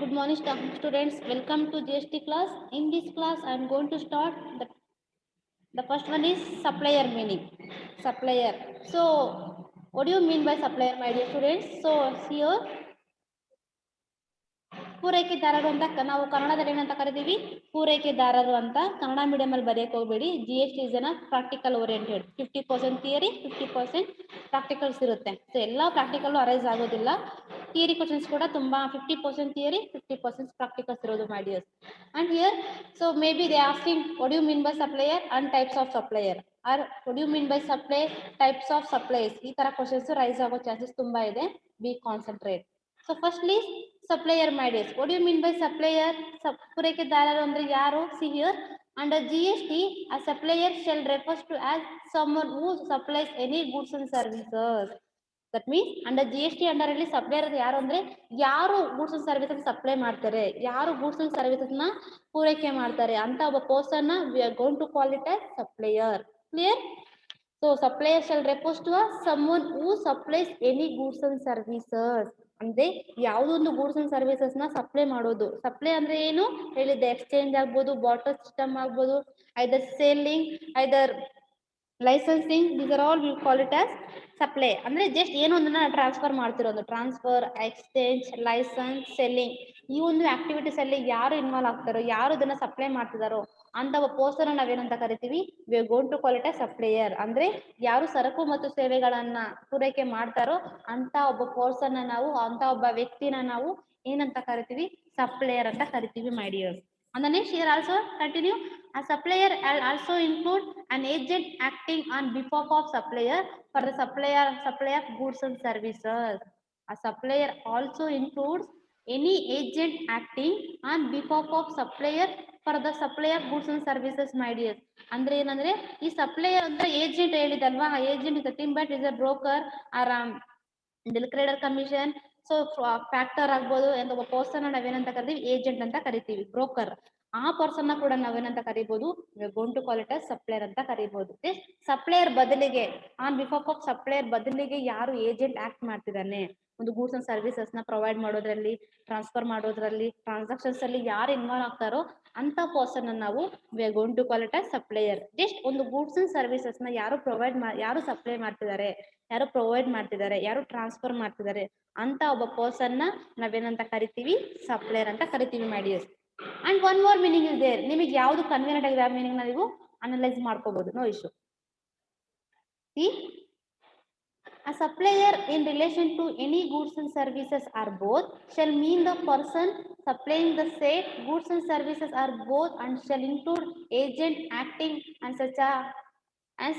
Good morning, students. Welcome to GST class. In this class, I am going to start the first one is supplier meaning. Supplier. So, what do you mean by supplier, my dear students? So, here ಪೂರೈಕೆದಾರರು ಅಂತ ನಾವು ಕನ್ನಡದಲ್ಲಿ ಏನಂತ ಕರಿತೀವಿ, ಪೂರೈಕೆದಾರರು ಅಂತ. Kannada medium ಅಲ್ಲಿ ಬರೆಯಕ್ಕೆ ಹೋಗಬೇಡಿ. GST is an practical oriented. 50% theory, 50% practicals ಇರುತ್ತೆ. ಸೊ ಎಲ್ಲ ಪ್ರಾಕ್ಟಿಕಲ್ ಅರೈಸ್ ಆಗೋದಿಲ್ಲ. ಥಿಯರಿ ಕ್ವಶನ್ಸ್ ಕೂಡ ತುಂಬಾ 50% ಥಿಯರಿ, 50% ಪ್ರಾಕ್ಟಿಕಲ್ಸ್ ಇರೋದು my dears. And here so maybe they asking what you mean by supplier and types of supplier, or what you mean by supply, types of supplies. ಈ ತರ questions rise ಆಗೋ chances ತುಂಬಾ ಇದೆ. Be concentrate. So firstly supplier my dears. What you mean by supplier? ಪೂರೈಕೆದಾರರು ಅಂದ್ರೆ ಯಾರು? See here under GST a supplier shall refers to as someone who supplies any goods and services. That means under GST under ಅಲ್ಲಿ supplier ಯಾರು ಅಂದ್ರೆ ಯಾರು goods and services supply ಮಾಡ್ತಾರೆ, ಯಾರು goods and services ನ ಪೂರೈಕೆ ಮಾಡ್ತಾರೆ ಅಂತ ಒಬ್ಬ ಪರ್ಸನ್ ನ we are going to call it as supplier. Clear? So supplier shall refers to as someone who supplies any goods and services. ಅಂದ್ರೆ ಯಾವುದೊಂದು ಗೂಡ್ಸ್ ಅಂಡ್ ಸರ್ವಿಸಸ್ ನ ಸಪ್ಲೈ ಮಾಡೋದು. ಸಪ್ಲೈ ಅಂದ್ರೆ ಏನು ಹೇಳಿದ್ದೆ, ಎಕ್ಸ್ಚೇಂಜ್ ಆಗ್ಬೋದು, ಬಾಟಲ್ ಸಿಸ್ಟಮ್ ಆಗ್ಬೋದು, either selling, either licensing, these are all we call it as supply. ಅಂದ್ರೆ ಜಸ್ಟ್ ಏನೋ ಒಂದನ್ನ ಟ್ರಾನ್ಸ್ಫರ್ ಮಾಡ್ತಿರೋದು. ಟ್ರಾನ್ಸ್ಫರ್, ಎಕ್ಸ್ಚೇಂಜ್, ಲೈಸೆನ್ಸ್, ಸೆಲ್ಲಿಂಗ್, ಈ ಒಂದು ಆಕ್ಟಿವಿಟೀಸ್ ಅಲ್ಲಿ ಯಾರು ಇನ್ವಾಲ್ವ್ ಆಗ್ತಾರೋ, ಯಾರು ಇದನ್ನ ಸಪ್ಲೈ ಮಾಡ್ತಿದಾರೋ ಅಂತ ಒಬ್ಬ ಪರ್ಸನ್ ನಾವೇನಂತ ಕರಿತೀವಿ, we are going to call it as supplier. ಅಂದ್ರೆ ಯಾರು ಸರಕು ಮತ್ತು ಸೇವೆಗಳನ್ನ ಪೂರೈಕೆ ಮಾಡ್ತಾರೋ ಅಂತ ಒಬ್ಬ ಪರ್ಸನ್ ನಾವು, ಅಂತ ಒಬ್ಬ ವ್ಯಕ್ತಿನ ನಾವು ಏನಂತ ಕರಿತೀವಿ, ಸಪ್ಲೈಯರ್ ಅಂತ ಕರಿತೀವಿ my dears. And the next here also continue. A supplier also include an agent acting on behalf of supplier for the supply of goods and services. A supplier also includes any agent acting on behalf of supplier for the supply of goods and services my dear. ಅಂದ್ರೆ ಏನಂದ್ರೆ ಈ supplier ಅಂದ್ರೆ agent ಹೇಳಿದಲ್ವಾ, ಆ agent is nothing but is a broker or bill credit commission. So factor ಆಗ್ಬೋದು, ಒಬ್ಬ person ನಾವೇನಂತ ಕರಿತೀವಿ, ಏಜೆಂಟ್ ಅಂತ ಕರಿತೀವಿ, ಬ್ರೋಕರ್. ಆ ಪರ್ಸನ್ ಕೂಡ ನಾವೇನಂತ ಕರಿಬಹುದು, going to call it as supplier ಅಂತ ಕರಿಬಹುದು. ಸಪ್ಲೈಯರ್ ಬದಲಿಗೆ, ಆನ್ ಬಿಹಾಫ್ ಆಫ್ ಸಪ್ಲೈಯರ್ ಬದಲಿಗೆ ಯಾರು ಏಜೆಂಟ್ ಆಕ್ಟ್ ಮಾಡ್ತಿದ್ದಾನೆ, ಒಂದು ಗೂಡ್ಸ್ ಅಂಡ್ ಸರ್ವಿಸಸ್ ನ ಪ್ರೊವೈಡ್ ಮಾಡೋದ್ರಲ್ಲಿ, ಟ್ರಾನ್ಸ್ಫರ್ ಮಾಡೋದ್ರಲ್ಲಿ, ಟ್ರಾನ್ಸಾಕ್ಷನ್ಸ್ ಅಲ್ಲಿ ಯಾರು ಇನ್ವಾಲ್ವ್ ಆಗ್ತಾರೋ ಅಂತ ಪರ್ಸನ್ ನಾವು we are going to call it as supplier. Just ಒಂದು ಗೂಡ್ಸ್ ಅಂಡ್ ಸರ್ವಿಸಸ್ ನ ಯಾರು ಯಾರು ಸಪ್ಲೈ ಮಾಡ್ತಿದ್ದಾರೆ, ಯಾರು ಪ್ರೊವೈಡ್ ಮಾಡ್ತಿದ್ದಾರೆ, ಯಾರು ಟ್ರಾನ್ಸ್ಫರ್ ಮಾಡ್ತಿದ್ದಾರೆ ಅಂತ ಒಬ್ಬ ಪರ್ಸನ್ ನ ನಾವೇನಂತ ಕರಿತೀವಿ, ಸಪ್ಲೈಯರ್ ಅಂತ ಕರಿತೀವಿ my dears. And one more meaning is there. ನಿಮಗೆ ಯಾವ್ದು ಕನ್ವೀನಿಯಂಟ್ ಆಗಿದೆ ಆ ಮೀನಿಂಗ್ ನ ನೀವು ಅನಲೈಸ್ ಮಾಡ್ಕೋಬಹುದು, no issue. See, a supplier in relation to any goods and services are both shall mean the person supplying the said goods and services are both and shall include agent acting and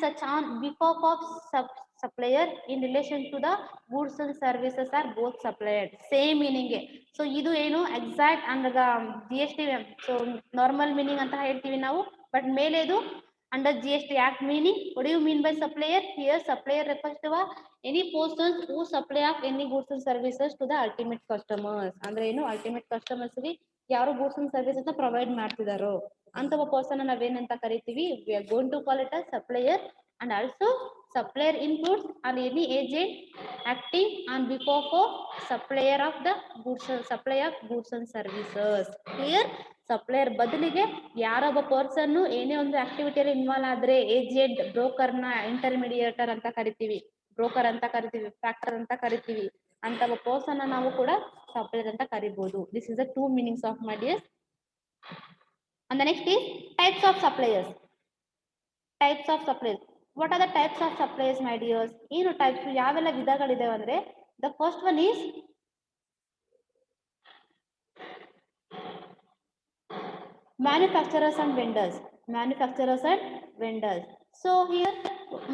such on behalf of supplier in relation to the goods and services are both supplied. Same meaning. So idu enu exact under the GST, so normal meaning anta ಹೇಳ್ತೀವಿ ನಾವು, but ಮೇಲೆ ಇದು under GST Act meaning. What do you mean by supplier? Here supplier refers to any persons who supply of any goods and services to the ultimate customers. ಅಂದ್ರೆ ಏನು, ultimate customers ಗೆ ಯಾರು goods and services ನ provide ಮಾಡ್ತಿದಾರೋ ಅಂತ ಒಬ್ಬ person ನಾವೇನಂತ ಕರಿತೀವಿ, we are going to call it as supplier. And also supplier includes on any agent acting on behalf of supplier of the goods, supply of goods and services. Clear? Supplier ಬದಲಿಗೆ ಯಾರೊಬ್ಬ person ಏನೇ ಒಂದು ಆಕ್ಟಿವಿಟಿಯಲ್ಲಿ involve ಆದ್ರೆ agent, broker ನ ಇಂಟರ್ಮೀಡಿಯೇಟರ್ ಅಂತ ಕರಿತೀವಿ, broker ಅಂತ ಕರಿತೀವಿ, factor ಅಂತ ಕರಿತೀವಿ, ಅಂತ ಒಬ್ಬ ಪರ್ಸನ್ ನಾವು ಕೂಡ ಸಪ್ಲೈಯರ್ ಅಂತ ಕರಿಬಹುದು. This is the two meanings of my dears. And the next is types of suppliers. Types of suppliers. What are the types of suppliers my dears? ಏನು ಟೈಪ್ಸ್, ಯಾವೆಲ್ಲ ವಿಧಗಳಿದಾವೆ ಅಂದ್ರೆ, the first one is manufacturers and vendors. Manufacturers and vendors. So here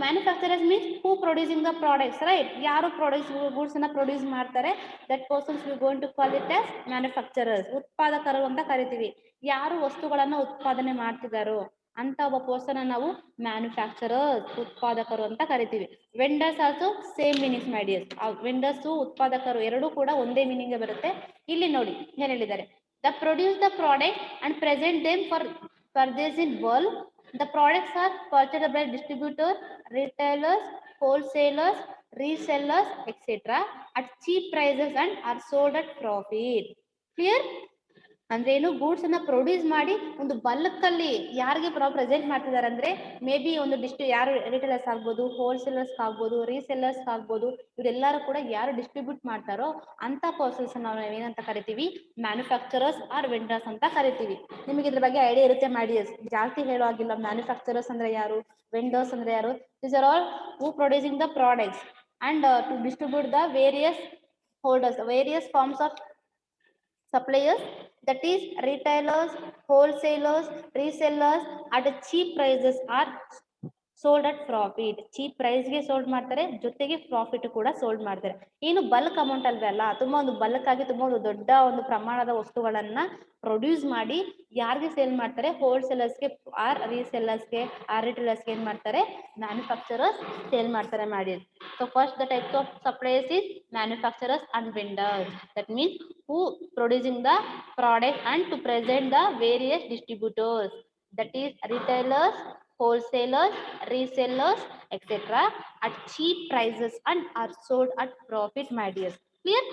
manufacturers means who producing the products, right? ಯಾರು produce goods ಅನ್ನ produce ಮಾಡ್ತಾರೆ, that persons we going to call it as manufacturers. ಉತ್ಪಾದಕರು ಅಂತ ಕರಿತೀವಿ. ಯಾರು ವಸ್ತುಗಳನ್ನ ಉತ್ಪಾದನೆ ಮಾಡ್ತಿದಾರೋ ಅಂತ ಒಬ್ಬ ಪರ್ಸನ್ ನಾವು ಮ್ಯಾನುಫ್ಯಾಕ್ಚರರ್ಸ್, ಉತ್ಪಾದಕರು ಅಂತ ಕರಿತೀವಿ. ವೆಂಡರ್ಸ್ ಆಲ್ಸೋ ಸೇಮ್ ಮೀನಿಂಗ್ಸ್ ಮೈ ಡಿಯರ್ಸ್. ವೆಂಡರ್ಸ್, ಉತ್ಪಾದಕರು ಎರಡೂ ಕೂಡ ಒಂದೇ ಮೀನಿಂಗ್ ಬರುತ್ತೆ. ಇಲ್ಲಿ ನೋಡಿ ಏನ್ ಹೇಳಿದ್ದಾರೆ, the produce the product and present them for purchase in bulk. The products are purchased by distributors, retailers, wholesalers, resellers, etc. at cheap prices and are sold at profit. Clear? ಅಂದ್ರೆ ಏನು, goods ಅನ್ನ produce ಮಾಡಿ ಒಂದು bulk ಅಲ್ಲಿ ಯಾರಿಗೆ present ಮಾಡ್ತಿದ್ದಾರೆ ಅಂದ್ರೆ may be ಒಂದು ಯಾರು ರಿಟೇಲರ್ಸ್ ಆಗ್ಬೋದು, ಹೋಲ್ಸೇಲರ್ಸ್ ಆಗ್ಬೋದು, ರೀಸೆಲ್ಲರ್ಸ್ ಆಗ್ಬೋದು, ಇವರೆಲ್ಲರೂ ಕೂಡ ಯಾರು ಡಿಸ್ಟ್ರಿಬ್ಯೂಟ್ ಮಾಡ್ತಾರೋ ಅಂತ ಪರ್ಸನ್ಸ್ ನಾವು ಏನಂತ ಕರಿತೀವಿ, ಮ್ಯಾನುಫ್ಯಾಕ್ಚರರ್ಸ್ ಆರ್ ವೆಂಡರ್ಸ್ ಅಂತ ಕರಿತೀವಿ. ನಿಮಗೆ ಇದ್ರ ಬಗ್ಗೆ ಐಡಿಯಾ ಇರುತ್ತೆ ಮಾಡಿ, ಜಾಸ್ತಿ ಹೇಳೋ ಆಗಿಲ್ಲ. ಮ್ಯಾನುಫ್ಯಾಕ್ಚರರ್ಸ್ ಅಂದ್ರೆ ಯಾರು, ವೆಂಡರ್ಸ್ ಅಂದ್ರೆ ಯಾರು, these are all who producing the products and to distribute the various holders, various forms of suppliers, that is retailers, wholesalers, resellers at cheap prices are sold at profit. Cheap ಪ್ರೈಸ್ಗೆ sold ಮಾಡ್ತಾರೆ, ಜೊತೆಗೆ profit ಕೂಡ sold ಮಾಡ್ತಾರೆ. ಏನು bulk amount ಅಲ್ವಲ್ಲ, ತುಂಬಾ ಒಂದು bulk ಆಗಿ ತುಂಬಾ ಒಂದು ದೊಡ್ಡ ಒಂದು ಪ್ರಮಾಣದ ವಸ್ತುಗಳನ್ನ ಪ್ರೊಡ್ಯೂಸ್ ಮಾಡಿ ಯಾರಿಗೆ ಸೇಲ್ ಮಾಡ್ತಾರೆ, ಹೋಲ್ಸೇಲರ್ಸ್ಗೆ ಆರ್ ರೀಸೆಲ್ಲರ್ಸ್ಗೆ ಆರ್ ರಿಟೇಲರ್ಸ್ಗೆ ಏನ್ ಮಾಡ್ತಾರೆ, ಮ್ಯಾನುಫ್ಯಾಕ್ಚರರ್ಸ್ ಸೇಲ್ ಮಾಡ್ತಾರೆ ಮಾಡಿ. So first the types of suppliers is manufacturers and vendors, that means who producing the product and to present the various distributors, that is retailers, wholesalers, resellers, etc. at cheap prices and are sold at profit, my dears. Clear?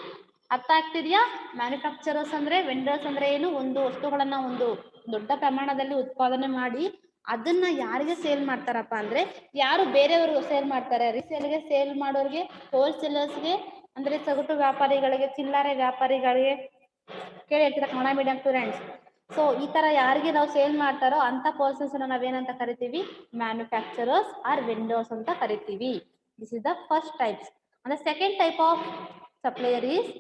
ಅರ್ಥ ಆಗ್ತಿದ್ಯಾ? Manufacturers ಅಂದ್ರೆ, vendors ಅಂದ್ರೆ ಏನು, ಒಂದು ವಸ್ತುಗಳನ್ನ ಒಂದು ದೊಡ್ಡ ಪ್ರಮಾಣದಲ್ಲಿ ಉತ್ಪಾದನೆ ಮಾಡಿ ಅದನ್ನ ಯಾರಿಗೆ ಸೇಲ್ ಮಾಡ್ತಾರಪ್ಪ ಅಂದ್ರೆ, ಯಾರು ಬೇರೆಯವರು ಸೇಲ್ ಮಾಡ್ತಾರೆ, ರಿಸೇಲ್ಗೆ ಸೇಲ್ ಮಾಡೋರಿಗೆ, ಹೋಲ್ಸೇಲರ್ಸ್ಗೆ ಅಂದ್ರೆ ಸಗಟು ವ್ಯಾಪಾರಿಗಳಿಗೆ, ಚಿಲ್ಲರೆ ವ್ಯಾಪಾರಿಗಳಿಗೆ, ಕೇಳಿರ್ತೀರ ಕನ್ನಡ ಮೀಡಿಯಂ ಸ್ಟೂಡೆಂಟ್ಸ್. ಸೊ ಈ ತರ ಯಾರಿಗೆ ನಾವು ಸೇಲ್ ಮಾಡ್ತಾರೋ ಅಂತ ಪರ್ಸನ್ಸ್ ನಾವೇನಂತ ಕರಿತೀವಿ, ಮ್ಯಾನುಫ್ಯಾಕ್ಚರರ್ಸ್ ಆರ್ ವೆಂಡರ್ಸ್ ಅಂತ ಕರಿತೀವಿ. This is the first types. ಅಂದ್ರೆ second type of supplier is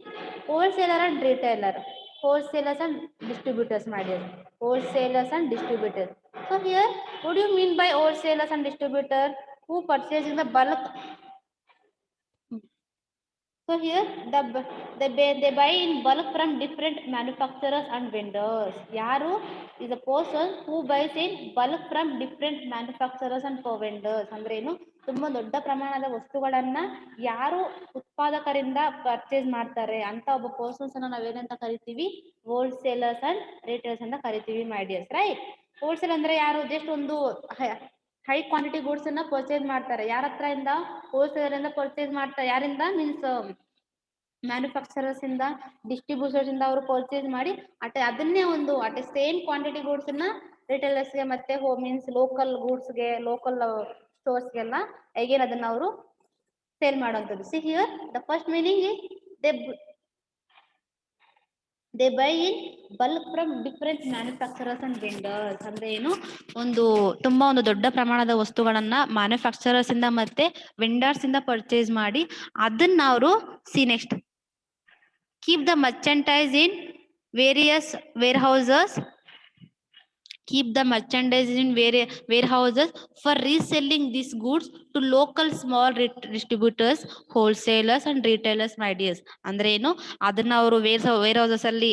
wholesaler and retailer. wholesalers and distributors, my dear. Wholesalers and distributors. So here, what do you mean by wholesalers and distributor? Who purchase in the bulk? So here, they buy in bulk from different manufacturers and vendors. Yaru is a person who buys in bulk from different manufacturers and vendors. ಅಂದ್ರೆ ಏನು, ತುಂಬಾ ದೊಡ್ಡ ಪ್ರಮಾಣದ ವಸ್ತುಗಳನ್ನ ಯಾರು ಉತ್ಪಾದಕರಿಂದ purchase ಮಾಡ್ತಾರೆ ಅಂತ ಒಬ್ಬ ಪರ್ಸನ್ಸ್ ಅನ್ನ ನಾವೇನಂತ ಕರಿತೀವಿ, ಹೋಲ್ಸೇಲರ್ಸ್ ಅಂಡ್ ರಿಟೇಲರ್ಸ್ ಅಂತ ಕರಿತೀವಿ, ಮೈ ಡಿಯರ್ಸ್. ರೈಟ್? ಹೋಲ್ಸೇಲ್ ಅಂದ್ರೆ ಯಾರು, ಜಸ್ಟ್ ಒಂದು ಹೈ ಕ್ವಾಂಟಿಟಿ ಗೂಡ್ಸ್ ಅನ್ನ ಪರ್ಚೇಸ್ ಮಾಡ್ತಾರೆ. ಯಾರ ಹತ್ರ ಇಂದ? ಹೋಲ್ಸೇಲರ್ ಇಂದ ಪರ್ಚೇಸ್ ಮಾಡ್ತಾರೆ. ಯಾರಿಂದ? ಮೀನ್ಸ್ ಮ್ಯಾನುಫ್ಯಾಕ್ಚರರ್ಸ್ ಇಂದ, ಡಿಸ್ಟ್ರಿಬ್ಯೂಟರ್ಸ್ ಇಂದ ಅವರು ಪರ್ಚೇಸ್ ಮಾಡಿ ಅದನ್ನೇ ಒಂದು ಸೇಮ್ ಕ್ವಾಂಟಿಟಿ ಗೂಡ್ಸ್ ನ ರಿಟೇಲರ್ಸ್ಗೆ ಮತ್ತೆ ಮೀನ್ಸ್ ಲೋಕಲ್ ಗೂಡ್ಸ್ಗೆ, ಲೋಕಲ್ ಸ್ಟೋರ್ಸ್ಗೆಲ್ಲ ಹೇಗೇನ್ ಅದನ್ನ ಅವರು ಸೇಲ್ ಮಾಡುವಂಥದ್ದು. See here the first meaning is they by in bulk from different manufacturers and vendors. ಅಂದ್ರೆ ಏನು, ಒಂದು ತುಂಬಾ ಒಂದು ದೊಡ್ಡ ಪ್ರಮಾಣದ ವಸ್ತುಗಳನ್ನ ಮ್ಯಾನುಫ್ಯಾಕ್ಚರರ್ಸ್ ಇಂದ ಮತ್ತೆ ವೆಂಡರ್ಸ್ ಇಂದ ಪರ್ಚೇಸ್ ಮಾಡಿ ಅದನ್ನ ಅವರು next keep the merchandise in various warehouses, keep the merchandise in warehouses for reselling these goods to local small distributors, wholesalers and retailers, my dears. ಅಂದ್ರೆ ಏನು, ಅದನ್ನ ಅವರು ವೇರ್ ಹೌಸಸ್ ಅಲ್ಲಿ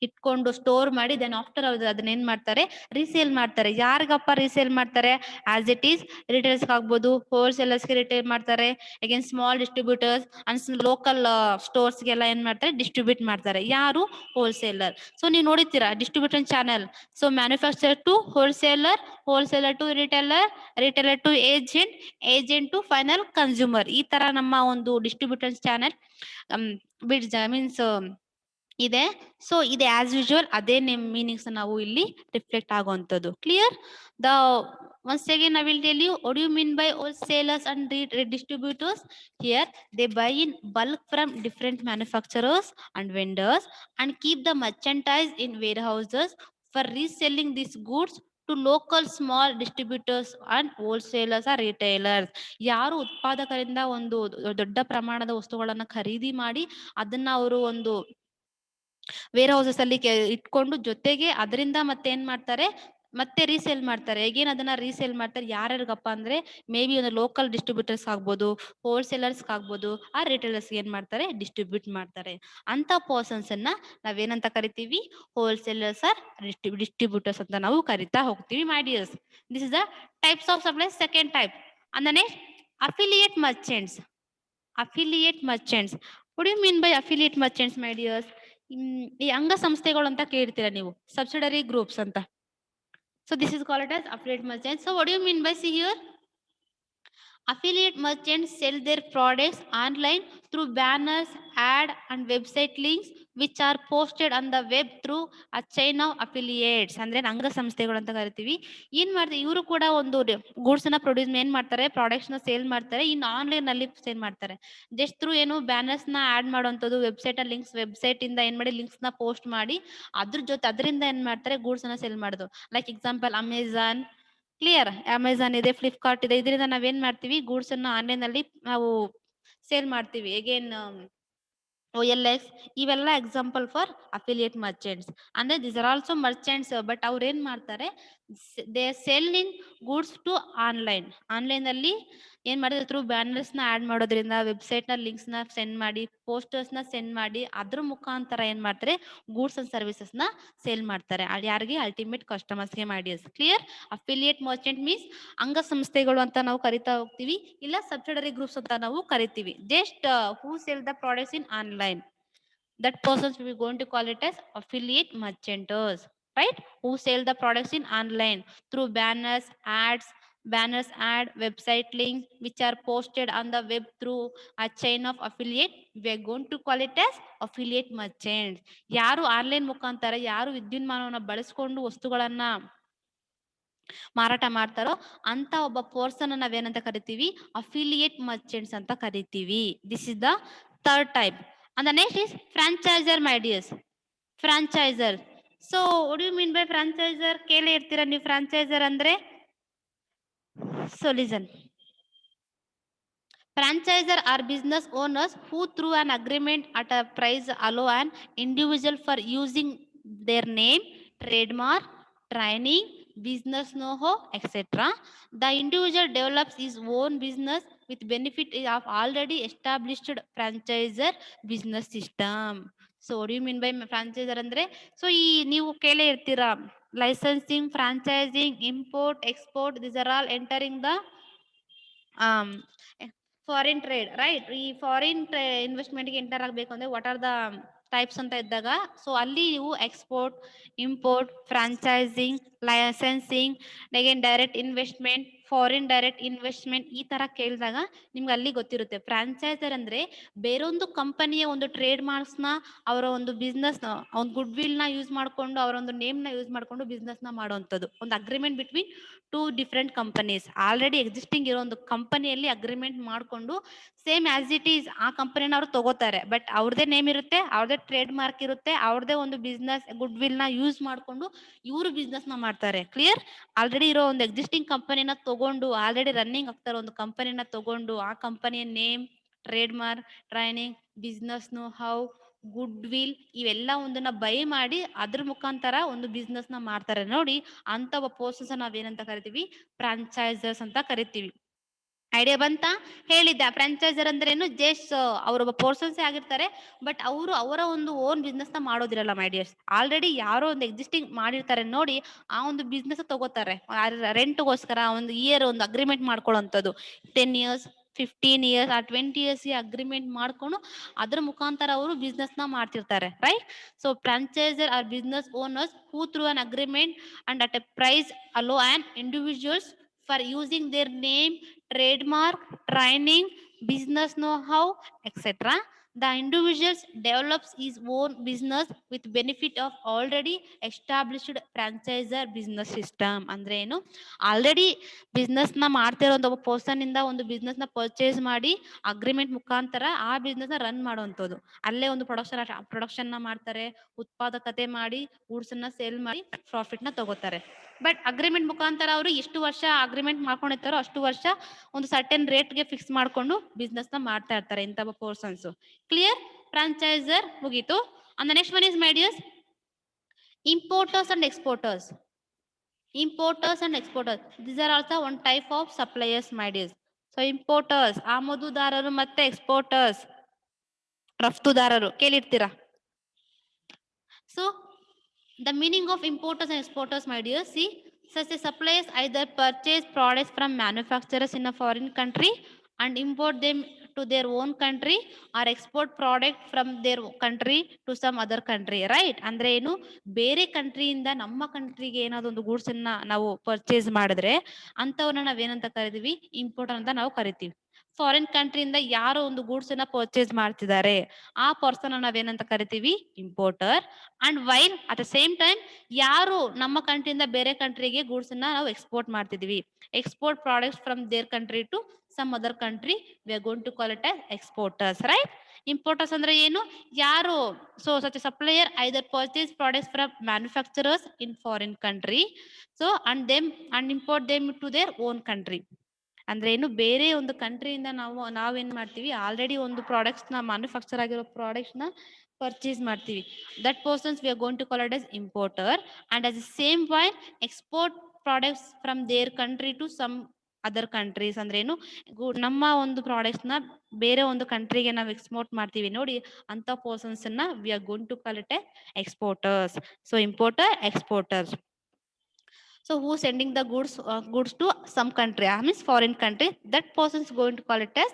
ಇಟ್ಕೊಂಡು ಸ್ಟೋರ್ ಮಾಡಿ ದೆನ್ ಆಫ್ಟರ್ ಅದನ್ನ ಏನ್ ಮಾಡ್ತಾರೆ, ರೀಸೇಲ್ ಮಾಡ್ತಾರೆ. ಯಾರಿಗಪ್ಪ ರೀಸೇಲ್ ಮಾಡ್ತಾರೆ? ಆಸ್ ಇಟ್ ಈಸ್ ರಿಟೇಲ್ಸ್ ಆಗ್ಬೋದು, ಹೋಲ್ಸೇಲರ್ಸ್ಗೆ ರಿಟೇಲ್ ಮಾಡ್ತಾರೆ, again small distributors and local ಸ್ಟೋರ್ಸ್ಗೆಲ್ಲ ಏನ್ ಮಾಡ್ತಾರೆ, ಡಿಸ್ಟ್ರಿಬ್ಯೂಟ್ ಮಾಡ್ತಾರೆ. ಯಾರು? ಹೋಲ್ಸೇಲರ್. ಸೊ ನೀವು ನೋಡಿರ್ತೀರಾ distribution channel. So manufacture to wholesaler, wholesaler to retailer, retailer to agent, agent to final consumer. ಈ ತರ ನಮ್ಮ ಒಂದು ಡಿಸ್ಟ್ರಿಬ್ಯೂಟರ್ ಚಾನೆಲ್ ಮೀನ್ಸ್ ಇದೆ. ಸೊ ಇದೆ ಆಸ್ ಯೂಶುವಲ್ ಅದೇ ಮೀನಿಂಗ್ಸ್ ನಾವು ಇಲ್ಲಿ ರಿಫ್ಲೆಕ್ಟ್ ಆಗುವಂಥದ್ದು. Clear? The once again I will tell you what do you mean by wholesalers and distributors. Here they buy in bulk from different manufacturers and vendors and keep the merchandise in warehouses for reselling these goods to local small distributors and wholesalers or retailers. ಯಾರು ಉತ್ಪಾದಕರಿಂದ ಒಂದು ದೊಡ್ಡ ಪ್ರಮಾಣದ ವಸ್ತುಗಳನ್ನ ಖರೀದಿ ಮಾಡಿ ಅದನ್ನ ಅವರು ಒಂದು ವೇರ್ ಹೌಸಸ್ ಅಲ್ಲಿ ಇಟ್ಕೊಂಡು ಜೊತೆಗೆ ಅದರಿಂದ ಮತ್ತೆ ಏನ್ ಮಾಡ್ತಾರೆ, ಮತ್ತೆ ರೀಸೇಲ್ ಮಾಡ್ತಾರೆ. ಹೇಗೇನ್ ಅದನ್ನ ರೀಸೇಲ್ ಮಾಡ್ತಾರೆ ಯಾರ್ಯಾರಿಗಪ್ಪ ಅಂದ್ರೆ ಮೇ ಬಿ ಒಂದು ಲೋಕಲ್ ಡಿಸ್ಟ್ರಿಬ್ಯೂಟರ್ಸ್ ಆಗ್ಬೋದು, ಹೋಲ್ಸೇಲರ್ಸ್ ಆಗ್ಬೋದು, ಆ ರಿಟೇಲರ್ಸ್ ಏನ್ ಮಾಡ್ತಾರೆ, ಡಿಸ್ಟ್ರಿಬ್ಯೂಟ್ ಮಾಡ್ತಾರೆ. ಅಂತ ಪರ್ಸನ್ಸ್ ಅನ್ನ ನಾವೇನಂತ ಕರಿತೀವಿ, ಹೋಲ್ಸೇಲರ್ಸ್ ಆರ್ ಡಿಸ್ಟ್ರಿಬ್ಯೂಟರ್ಸ್ ಅಂತ ನಾವು ಕರಿತಾ ಹೋಗ್ತೀವಿ, my dears. This is the types of supply. Second type ಅಂದ್ರೆ affiliate merchants. Affiliate merchants. What you mean by affiliate merchants, my dears? ಈ ಅಂಗ ಸಂಸ್ಥೆಗಳು ಅಂತ ಕೇಳ್ತೀರಾ ನೀವು, ಸಬ್ಸಿಡರಿ ಗ್ರೂಪ್ಸ್ ಅಂತ. So this is called as affiliate merchants. So what do you mean by, see here, Affiliate merchants sell their products online through banners, ad and website links which are posted on the web through a chain of affiliates. ಅಂದ್ರೆ ಅಂಗ ಸಂಸ್ಥೆಗಳು ಅಂತ ಕರಿತೀವಿ. ಏನ್ ಮಾಡ್ತಾರೆ ಇವರು ಕೂಡ ಒಂದು ಗೂಡ್ಸ್ ನ ಪ್ರೊಡ್ಯೂಸ್ ಏನ್ ಮಾಡ್ತಾರೆ, ಪ್ರಾಡಕ್ಟ್ಸ್ ನ ಸೇಲ್ ಮಾಡ್ತಾರೆ, ಇನ್ನು ಆನ್ಲೈನ್ ನಲ್ಲಿ ಸೇಲ್ ಮಾಡ್ತಾರೆ. ಜಸ್ಟ್ ಥ್ರೂ ಏನು ಬ್ಯಾನರ್ಸ್ ನ ಆಡ್ ಮಾಡುವಂತದ್ದು, ವೆಬ್ಸೈಟ್ ಲಿಂಕ್ಸ್, ವೆಬ್ಸೈಟ್ ಇಂದ ಏನ್ ಮಾಡಿ ಲಿಂಕ್ಸ್ ನ ಪೋಸ್ಟ್ ಮಾಡಿ ಅದ್ರ ಜೊತೆ ಅದರಿಂದ ಏನ್ ಮಾಡ್ತಾರೆ ಗೂಡ್ಸ್ ನ ಸೇಲ್ ಮಾಡೋದು. Like example Amazon, clear, Amazon ಇದೆ, ಫ್ಲಿಪ್ಕಾರ್ಟ್ ಇದೆ, ಇದರಿಂದ ನಾವೇನ್ ಮಾಡ್ತೀವಿ ಗೂಡ್ಸ್ ಅನ್ನ ಆನ್ಲೈನ್ ಅಲ್ಲಿ ನಾವು ಸೇಲ್ ಮಾಡ್ತೀವಿ. ಅಗೇನ್ OLX, ಇವೆಲ್ಲ ಎಕ್ಸಾಂಪಲ್ ಫಾರ್ ಅಫಿಲಿಯೇಟ್ ಮರ್ಚೆಂಟ್ಸ್. ಅಂದ್ರೆ this are also merchants, but ಅವ್ರು ಏನ್ ಮಾಡ್ತಾರೆ, they selling goods to online. Online ಅಲ್ಲಿ ಏನ್ ಮಾಡಿದ್ರೆ ಥ್ರೂ ಬ್ಯಾನರ್ಸ್ ನ ಆಡ್ ಮಾಡೋದ್ರಿಂದ, ವೆಬ್ಸೈಟ್ ನ ಲಿಂಕ್ಸ್ ನ ಸೆಂಡ್ ಮಾಡಿ, ಪೋಸ್ಟರ್ಸ್ ನ ಸೆಂಡ್ ಮಾಡಿ ಅದ್ರ ಮುಖಾಂತರ ಏನ್ ಮಾಡ್ತಾರೆ ಗೂಡ್ಸ್ ಅಂಡ್ ಸರ್ವಿಸಸ್ ನ ಸೇಲ್ ಮಾಡ್ತಾರೆ. ಯಾರಿಗೆ, ಅಲ್ಟಿಮೇಟ್ ಕಸ್ಟಮರ್ಸ್ ಗೆ ಮಾಡಿ. ಕ್ಲಿಯರ್? ಅಫಿಲಿಯೇಟ್ ಮರ್ಚೆಂಟ್ ಮೀನ್ಸ್ ಅಂಗ ಸಂಸ್ಥೆಗಳು ಅಂತ ನಾವು ಕರಿತಾ ಹೋಗ್ತೀವಿ, ಇಲ್ಲ ಸಬ್ಸಿಡರಿ ಗ್ರೂಪ್ಸ್ ಅಂತ ನಾವು ಕರಿತೀವಿ. Just who sell the products in online, that persons we going to call it as affiliate merchanters, right? Who sell the products in online through banners, ad, website links which are posted on the web through a chain of affiliate. We are going to call it as affiliate merchants. ಯಾರು online ಮುಖಾಂತರ ಯಾರು ವಿದ್ಯುನ್ಮಾನವನ್ನ ಬಳಸಿಕೊಂಡು ವಸ್ತುಗಳನ್ನ ಮಾರಾಟ ಮಾಡ್ತಾರೋ ಅಂತ ಒಬ್ಬ person ನಾವೇನಂತ ಕರಿತೀವಿ, ಅಫಿಲಿಯೇಟ್ ಮರ್ಚೆಂಟ್ಸ್ ಅಂತ ಕರಿತೀವಿ. This is the third type. And the next is franchisor, my dears. Franchisor. So what do you mean by franchisor? ಕೇಳೇ ಇರ್ತೀರಾ ನೀವು franchisor ಅಂದ್ರೆ. So listen. Franchisor are business owners who through an agreement at a price allow an individual for using their name, trademark, training, business know-how, etc. The individual develops his own business with benefit of already established franchisor business system. So what do you mean by franchisor ಅಂದ್ರೆ, so ಈ ನೀವು ಕೇಳೇ ಇರ್ತೀರಾ licensing, franchising, import, export, this are all entering the foreign trade, right? ಈ foreign ಇನ್ವೆಸ್ಟ್ಮೆಂಟ್ಗೆ enter ಆಗಬೇಕು ಅಂದ್ರೆ what are the types ಅಂತ ಇದ್ದಾಗ, ಸೊ ಅಲ್ಲಿ ನೀವು export, import, franchising, licensing, again direct investment, foreign direct investment ಈ ತರ ಕೇಳಿದಾಗ ನಿಮ್ಗೆ ಅಲ್ಲಿ ಗೊತ್ತಿರುತ್ತೆ. ಫ್ರಾಂಚೈಸರ್ ಅಂದ್ರೆ ಬೇರೊಂದು ಕಂಪನಿಯ ಒಂದು ಟ್ರೇಡ್ ಮಾರ್ಕ್ಸ್ ನ, ಅವರ ಒಂದು ಬಿಸ್ನೆಸ್ ನ, ಒಂದು ಗುಡ್ ವಿಲ್ ನ ಯೂಸ್ ಮಾಡ್ಕೊಂಡು, ಅವರ ಒಂದು ನೇಮ್ ನ ಯೂಸ್ ಮಾಡ್ಕೊಂಡು ಬಿಸ್ನೆಸ್ ನ ಮಾಡುವಂಥದ್ದು. ಒಂದು agreement between two different companies, already existing ಇರೋ ಒಂದು ಕಂಪನಿಯಲ್ಲಿ ಅಗ್ರಿಮೆಂಟ್ ಮಾಡ್ಕೊಂಡು ಸೇಮ್ ಆಸ್ ಇಟ್ ಈಸ್ ಆ ಕಂಪನಿನ ಅವ್ರು ತಗೋತಾರೆ. ಬಟ್ ಅವ್ರದೇ ನೇಮ್ ಇರುತ್ತೆ, ಅವ್ರದೇ ಟ್ರೇಡ್ ಮಾರ್ಕ್ ಇರುತ್ತೆ, ಅವ್ರದೇ ಒಂದು ಬಿಸ್ನೆಸ್ ಗುಡ್ ವಿಲ್ ನ ಯೂಸ್ ಮಾಡ್ಕೊಂಡು ಇವರು ಬಿಸ್ನೆಸ್ ನ ಮಾಡ್ತಾರೆ. ಕ್ಲಿಯರ್? ಆಲ್ರೆಡಿ ಇರೋ ಒಂದು ಎಕ್ಸಿಸ್ಟಿಂಗ್ ಕಂಪನಿನ ತಗೊಂಡು, ಆಲ್ರೆಡಿ ರನ್ನಿಂಗ್ ಆಗ್ತಾರೋ ಒಂದು ಕಂಪನಿನ ತಗೊಂಡು ಆ ಕಂಪನಿಯ name, trade mark, training, business know how, good will ಇವೆಲ್ಲ ಒಂದನ್ನ ಬೈ ಮಾಡಿ ಅದ್ರ ಮುಖಾಂತರ ಒಂದು ಬಿಸ್ನೆಸ್ ನ ಮಾಡ್ತಾರೆ ನೋಡಿ. ಅಂತ ಒಬ್ಬ ಪರ್ಸನ್ಸ್ ನಾವೇನಂತ ಕರಿತೀವಿ, ಫ್ರಾಂಚೈಸರ್ಸ್ ಅಂತ ಕರಿತೀವಿ. ಐಡಿಯಾ ಬಂತ? ಹೇಳಿದ್ದ ಫ್ರಾಂಚೈಸರ್ ಅಂದ್ರೇನು, ಜಸ್ಟ್ ಅವರೊಬ್ಬ ಪರ್ಸನ್ಸ್ ಆಗಿರ್ತಾರೆ, ಬಟ್ ಅವರು ಅವರ ಒಂದು ಓನ್ ಬಿಸ್ನೆಸ್ ನ ಮಾಡೋದಿರಲ್ಲ ಮೈ ಡಿಯರ್ಸ್. ಆಲ್ರೆಡಿ ಯಾರೋ ಒಂದು ಎಕ್ಸಿಸ್ಟಿಂಗ್ ಮಾಡಿರ್ತಾರೆ ನೋಡಿ, ಆ ಒಂದು ಬಿಸ್ನೆಸ್ ತಗೋತಾರೆ ರೆಂಟ್ಗೋಸ್ಕರ, ಒಂದು ಇಯರ್ ಒಂದು ಅಗ್ರಿಮೆಂಟ್ ಮಾಡ್ಕೊಳ್ಳೋಂಥದ್ದು. 10 years, 15 years ಆ 20 years ಅಗ್ರಿಮೆಂಟ್ ಮಾಡ್ಕೊಂಡು ಅದ್ರ ಮುಖಾಂತರ ಅವರು ಬಿಸ್ನೆಸ್ ನ ಮಾಡ್ತಿರ್ತಾರೆ, right? So franchiser are business owners who through an agreement and at a price allow on individuals for using their name, trademark, training, business know-how, etc. The individual develops his own business with benefit of already established franchisor business system. ಅಂದ್ರೆ ಏನು, already business ನ ಮಾಡ್ತಿರೋ ಒಂದು person ಇಂದ ಒಂದು business ನ purchase ಮಾಡಿ agreement ಮುಖಾಂತರ ಆ ಬಿಸ್ನೆಸ್ ನ ರನ್ ಮಾಡುವಂಥದ್ದು. ಅಲ್ಲೇ ಒಂದು ಪ್ರೊಡಕ್ಷನ್ ನ ಮಾಡ್ತಾರೆ, ಉತ್ಪಾದಕತೆ ಮಾಡಿ ಗೂಡ್ಸ್ ನ ಸೇಲ್ ಮಾಡಿ ಪ್ರಾಫಿಟ್ ನ ತಗೋತಾರೆ. ಬಟ್ ಅಗ್ರಿಮೆಂಟ್ ಮುಖಾಂತರ ಅವರು ಎಷ್ಟು ವರ್ಷ ಅಗ್ರಿಮೆಂಟ್ ಮಾಡ್ಕೊಂಡಿರ್ತಾರೋ ಅಷ್ಟು ವರ್ಷ ಒಂದು ಸರ್ಟೆನ್ ರೇಟ್ಗೆ ಫಿಕ್ಸ್ ಮಾಡ್ಕೊಂಡು ಬಿಸ್ನೆಸ್ ನ ಮಾಡ್ತಾ ಇರ್ತಾರೆ ಇಂಥ ಪರ್ಸನ್ಸ್. ಕ್ಲಿಯರ್? ಫ್ರಾಂಚೈಸರ್ ಮುಗೀತು. And next one is my dears importers and exporters. Importers and exporters, this are also one type of suppliers my dears. So importers ಆಮದುದಾರರು ಮತ್ತೆ ಎಕ್ಸ್ಪೋರ್ಟರ್ಸ್ ರಫ್ತುದಾರರು ಕೇಳಿರ್ತೀರಾ. So the meaning of importers and exporters, my dear, see, such a suppliers either purchase products from manufacturers in a foreign country and import them to their own country or export product from their country to some other country, right? ಅಂದ್ರೆ ಏನು, ಬೇರೆ ಕಂಟ್ರಿಯಿಂದ ನಮ್ಮ ಕಂಟ್ರಿಗೆ ಏನಾದ್ರು ಒಂದು goods ಅನ್ನ ನಾವು purchase ಮಾಡಿದ್ರೆ ಅಂತವನ್ನ ನಾವೇನಂತ ಕರಿತೀವಿ, ಇಂಪೋರ್ಟರ್ ಅಂತ ನಾವು ಕರಿತೀವಿ. ಫಾರಿನ್ ಕಂಟ್ರಿಯಿಂದ ಯಾರೋ ಒಂದು ಗೂಡ್ಸ್ ಅನ್ನ ಪರ್ಚೇಸ್ ಮಾಡ್ತಿದ್ದಾರೆ, ಆ ಪರ್ಸನ್ ನಾವೇನಂತ ಕರಿತೀವಿ, importer. And while at the same time ಯಾರು ನಮ್ಮ ಕಂಟ್ರಿಯಿಂದ ಬೇರೆ ಕಂಟ್ರಿಗೆ ಗೂಡ್ಸ್ ಅನ್ನ ನಾವು ಎಕ್ಸ್ಪೋರ್ಟ್ ಮಾಡ್ತಿದೀವಿ, export products from their country to some other country, we are going to call it as exporters, right? Importers ಅಂದ್ರೆ ಏನು, ಯಾರು, so such a supplier either purchase products from manufacturers in foreign country, so and import them to their own country. ಅಂದ್ರೆ ಏನು, ಬೇರೆ ಒಂದು ಕಂಟ್ರಿಯಿಂದ ನಾವೇನ್ ಮಾಡ್ತೀವಿ, already ಒಂದು ಪ್ರಾಡಕ್ಟ್ಸ್ ನ ಮ್ಯಾನುಫ್ಯಾಕ್ಚರ್ ಆಗಿರೋ ಪ್ರಾಡಕ್ಟ್ಸ್ ನ ಪರ್ಚೇಸ್ ಮಾಡ್ತೀವಿ. That persons we are going to call it as importer. And as the same while export products from their country to some other countries ಅಂದ್ರೆ ಏನು, ನಮ್ಮ ಒಂದು ಪ್ರಾಡಕ್ಟ್ಸ್ ನ ಬೇರೆ ಒಂದು ಕಂಟ್ರಿಗೆ ನಾವು ಎಕ್ಸ್ಪೋರ್ಟ್ ಮಾಡ್ತೀವಿ ನೋಡಿ, ಅಂತ ಪರ್ಸನ್ಸ್ ನ we are going to call it exporters. So importer, exporters. So who sending the goods to some country, I mean foreign country, that person is going to call it as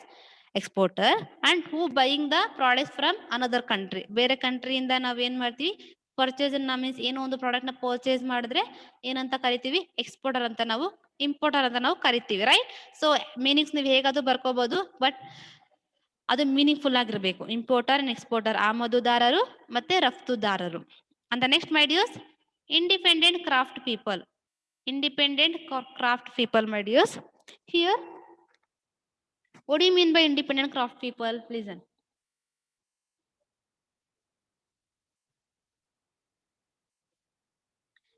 exporter. And who buying the products from another country, ಬೇರೆ ಕಂಟ್ರಿಯಿಂದ ನಾವ್ ಏನ್ ಮಾಡ್ತೀವಿ, purchase means ಏನೋ ಒಂದು product ನ purchase ಮಾಡಿದ್ರೆ ಏನಂತ ಕರಿತೀವಿ, ಎಕ್ಸ್ಪೋರ್ಟರ್ ಅಂತ ನಾವು, ಇಂಪೋರ್ಟರ್ ಅಂತ ನಾವು ಕರಿತೀವಿ, ರೈಟ್? ಸೊ ಮೀನಿಂಗ್ಸ್ ನೀವು ಹೇಗಾದ್ರೂ ಬರ್ಕೋಬಹುದು, ಬಟ್ ಅದು ಮೀನಿಂಗ್ಫುಲ್ ಆಗಿರ್ಬೇಕು. ಇಂಪೋರ್ಟರ್ ಅಂಡ್ ಎಕ್ಸ್ಪೋರ್ಟರ್, ಆಮದುದಾರರು ಮತ್ತೆ ರಫ್ತುದಾರರು. And the next my dears, independent craft people. Independent craft people, my dears. Here, what do you mean by independent craft people? Listen.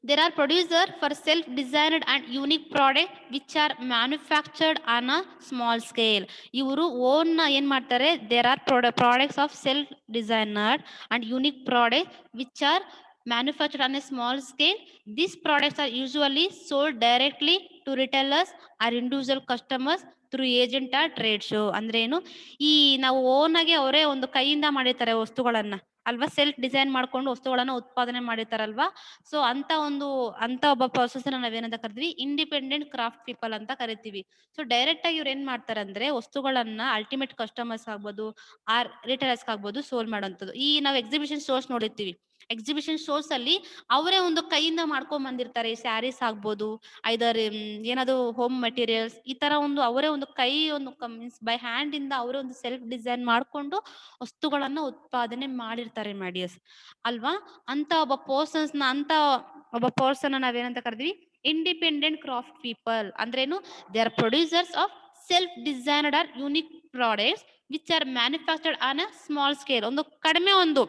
There are producers for self-designed and unique product which are manufactured on a small scale. ಇವರು own ಏನ್ ಮಾಡ್ತಾರೆ, there are products of self-designed and unique product which are manufactured on a small scale. These products are usually sold directly to retailers or individual customers through agent ಆ trade show. ಅಂದ್ರೆ ಏನು, ಈ ನಾವು own ಆಗಿ ಅವರೇ ಒಂದು ಕೈಯಿಂದ ಮಾಡಿರ್ತಾರೆ ವಸ್ತುಗಳನ್ನ ಅಲ್ವಾ, ಸೆಲ್ಫ್ ಡಿಸೈನ್ ಮಾಡ್ಕೊಂಡು ವಸ್ತುಗಳನ್ನ ಉತ್ಪಾದನೆ ಮಾಡಿರ್ತಾರಲ್ವಾ. ಸೊ ಅಂತ ಒಬ್ಬ ಪರ್ಸನ್ಸ್ ನಾವೇನಂತ ಕರಿತೀವಿ, ಇಂಡಿಪೆಂಡೆಂಟ್ ಕ್ರಾಫ್ಟ್ ಪೀಪಲ್ ಅಂತ ಕರಿತೀವಿ. ಸೊ ಡೈರೆಕ್ಟ್ ಆಗಿ ಇವ್ರು ಏನ್ ಮಾಡ್ತಾರೆ ಅಂದ್ರೆ, ವಸ್ತುಗಳನ್ನ ಅಲ್ಟಿಮೇಟ್ ಕಸ್ಟಮರ್ಸ್ ಆಗ್ಬೋದು, ಆರ್ ರಿಟೇಲರ್ಸ್ ಆಗ್ಬೋದು, ಸೋಲ್ ಮಾಡೋಂಥದ್ದು. ಈ ನಾವು ಎಕ್ಸಿಬಿಷನ್ ಶೋಸ್ ನೋಡಿರ್ತೀವಿ, ಎಕ್ಸಿಬಿಷನ್ ಶೋಸ್ ಅಲ್ಲಿ ಅವರೇ ಒಂದು ಕೈಯಿಂದ ಮಾಡ್ಕೊಂಡ್ ಬಂದಿರ್ತಾರೆ. ಸ್ಯಾರೀಸ್ ಆಗ್ಬೋದು, ಐದರ್ ಏನಾದ್ರು ಹೋಮ್ ಮೆಟೀರಿಯಲ್ಸ್, ಈ ತರ ಒಂದು ಅವರೇ ಒಂದು ಕೈ ಒಂದು ಮೀನ್ಸ್ ಬೈ ಹ್ಯಾಂಡ್ ಇಂದ ಅವರೇ ಒಂದು ಸೆಲ್ಫ್ ಡಿಸೈನ್ ಮಾಡ್ಕೊಂಡು ವಸ್ತುಗಳನ್ನ ಉತ್ಪಾದನೆ ಮಾಡಿರ್ತಾರೆ ಮಾಡಿಯಸ್ ಅಲ್ವಾ. ಅಂತ ಒಬ್ಬ ಪರ್ಸನ್ ನಾವೇನಂತ ಕರಿತೀವಿ, ಇಂಡಿಪೆಂಡೆಂಟ್ ಕ್ರಾಫ್ಟ್ ಪೀಪಲ್. ಅಂದ್ರೇನು, they are producers of self designed or unique products which are manufactured on a small scale. ಒಂದು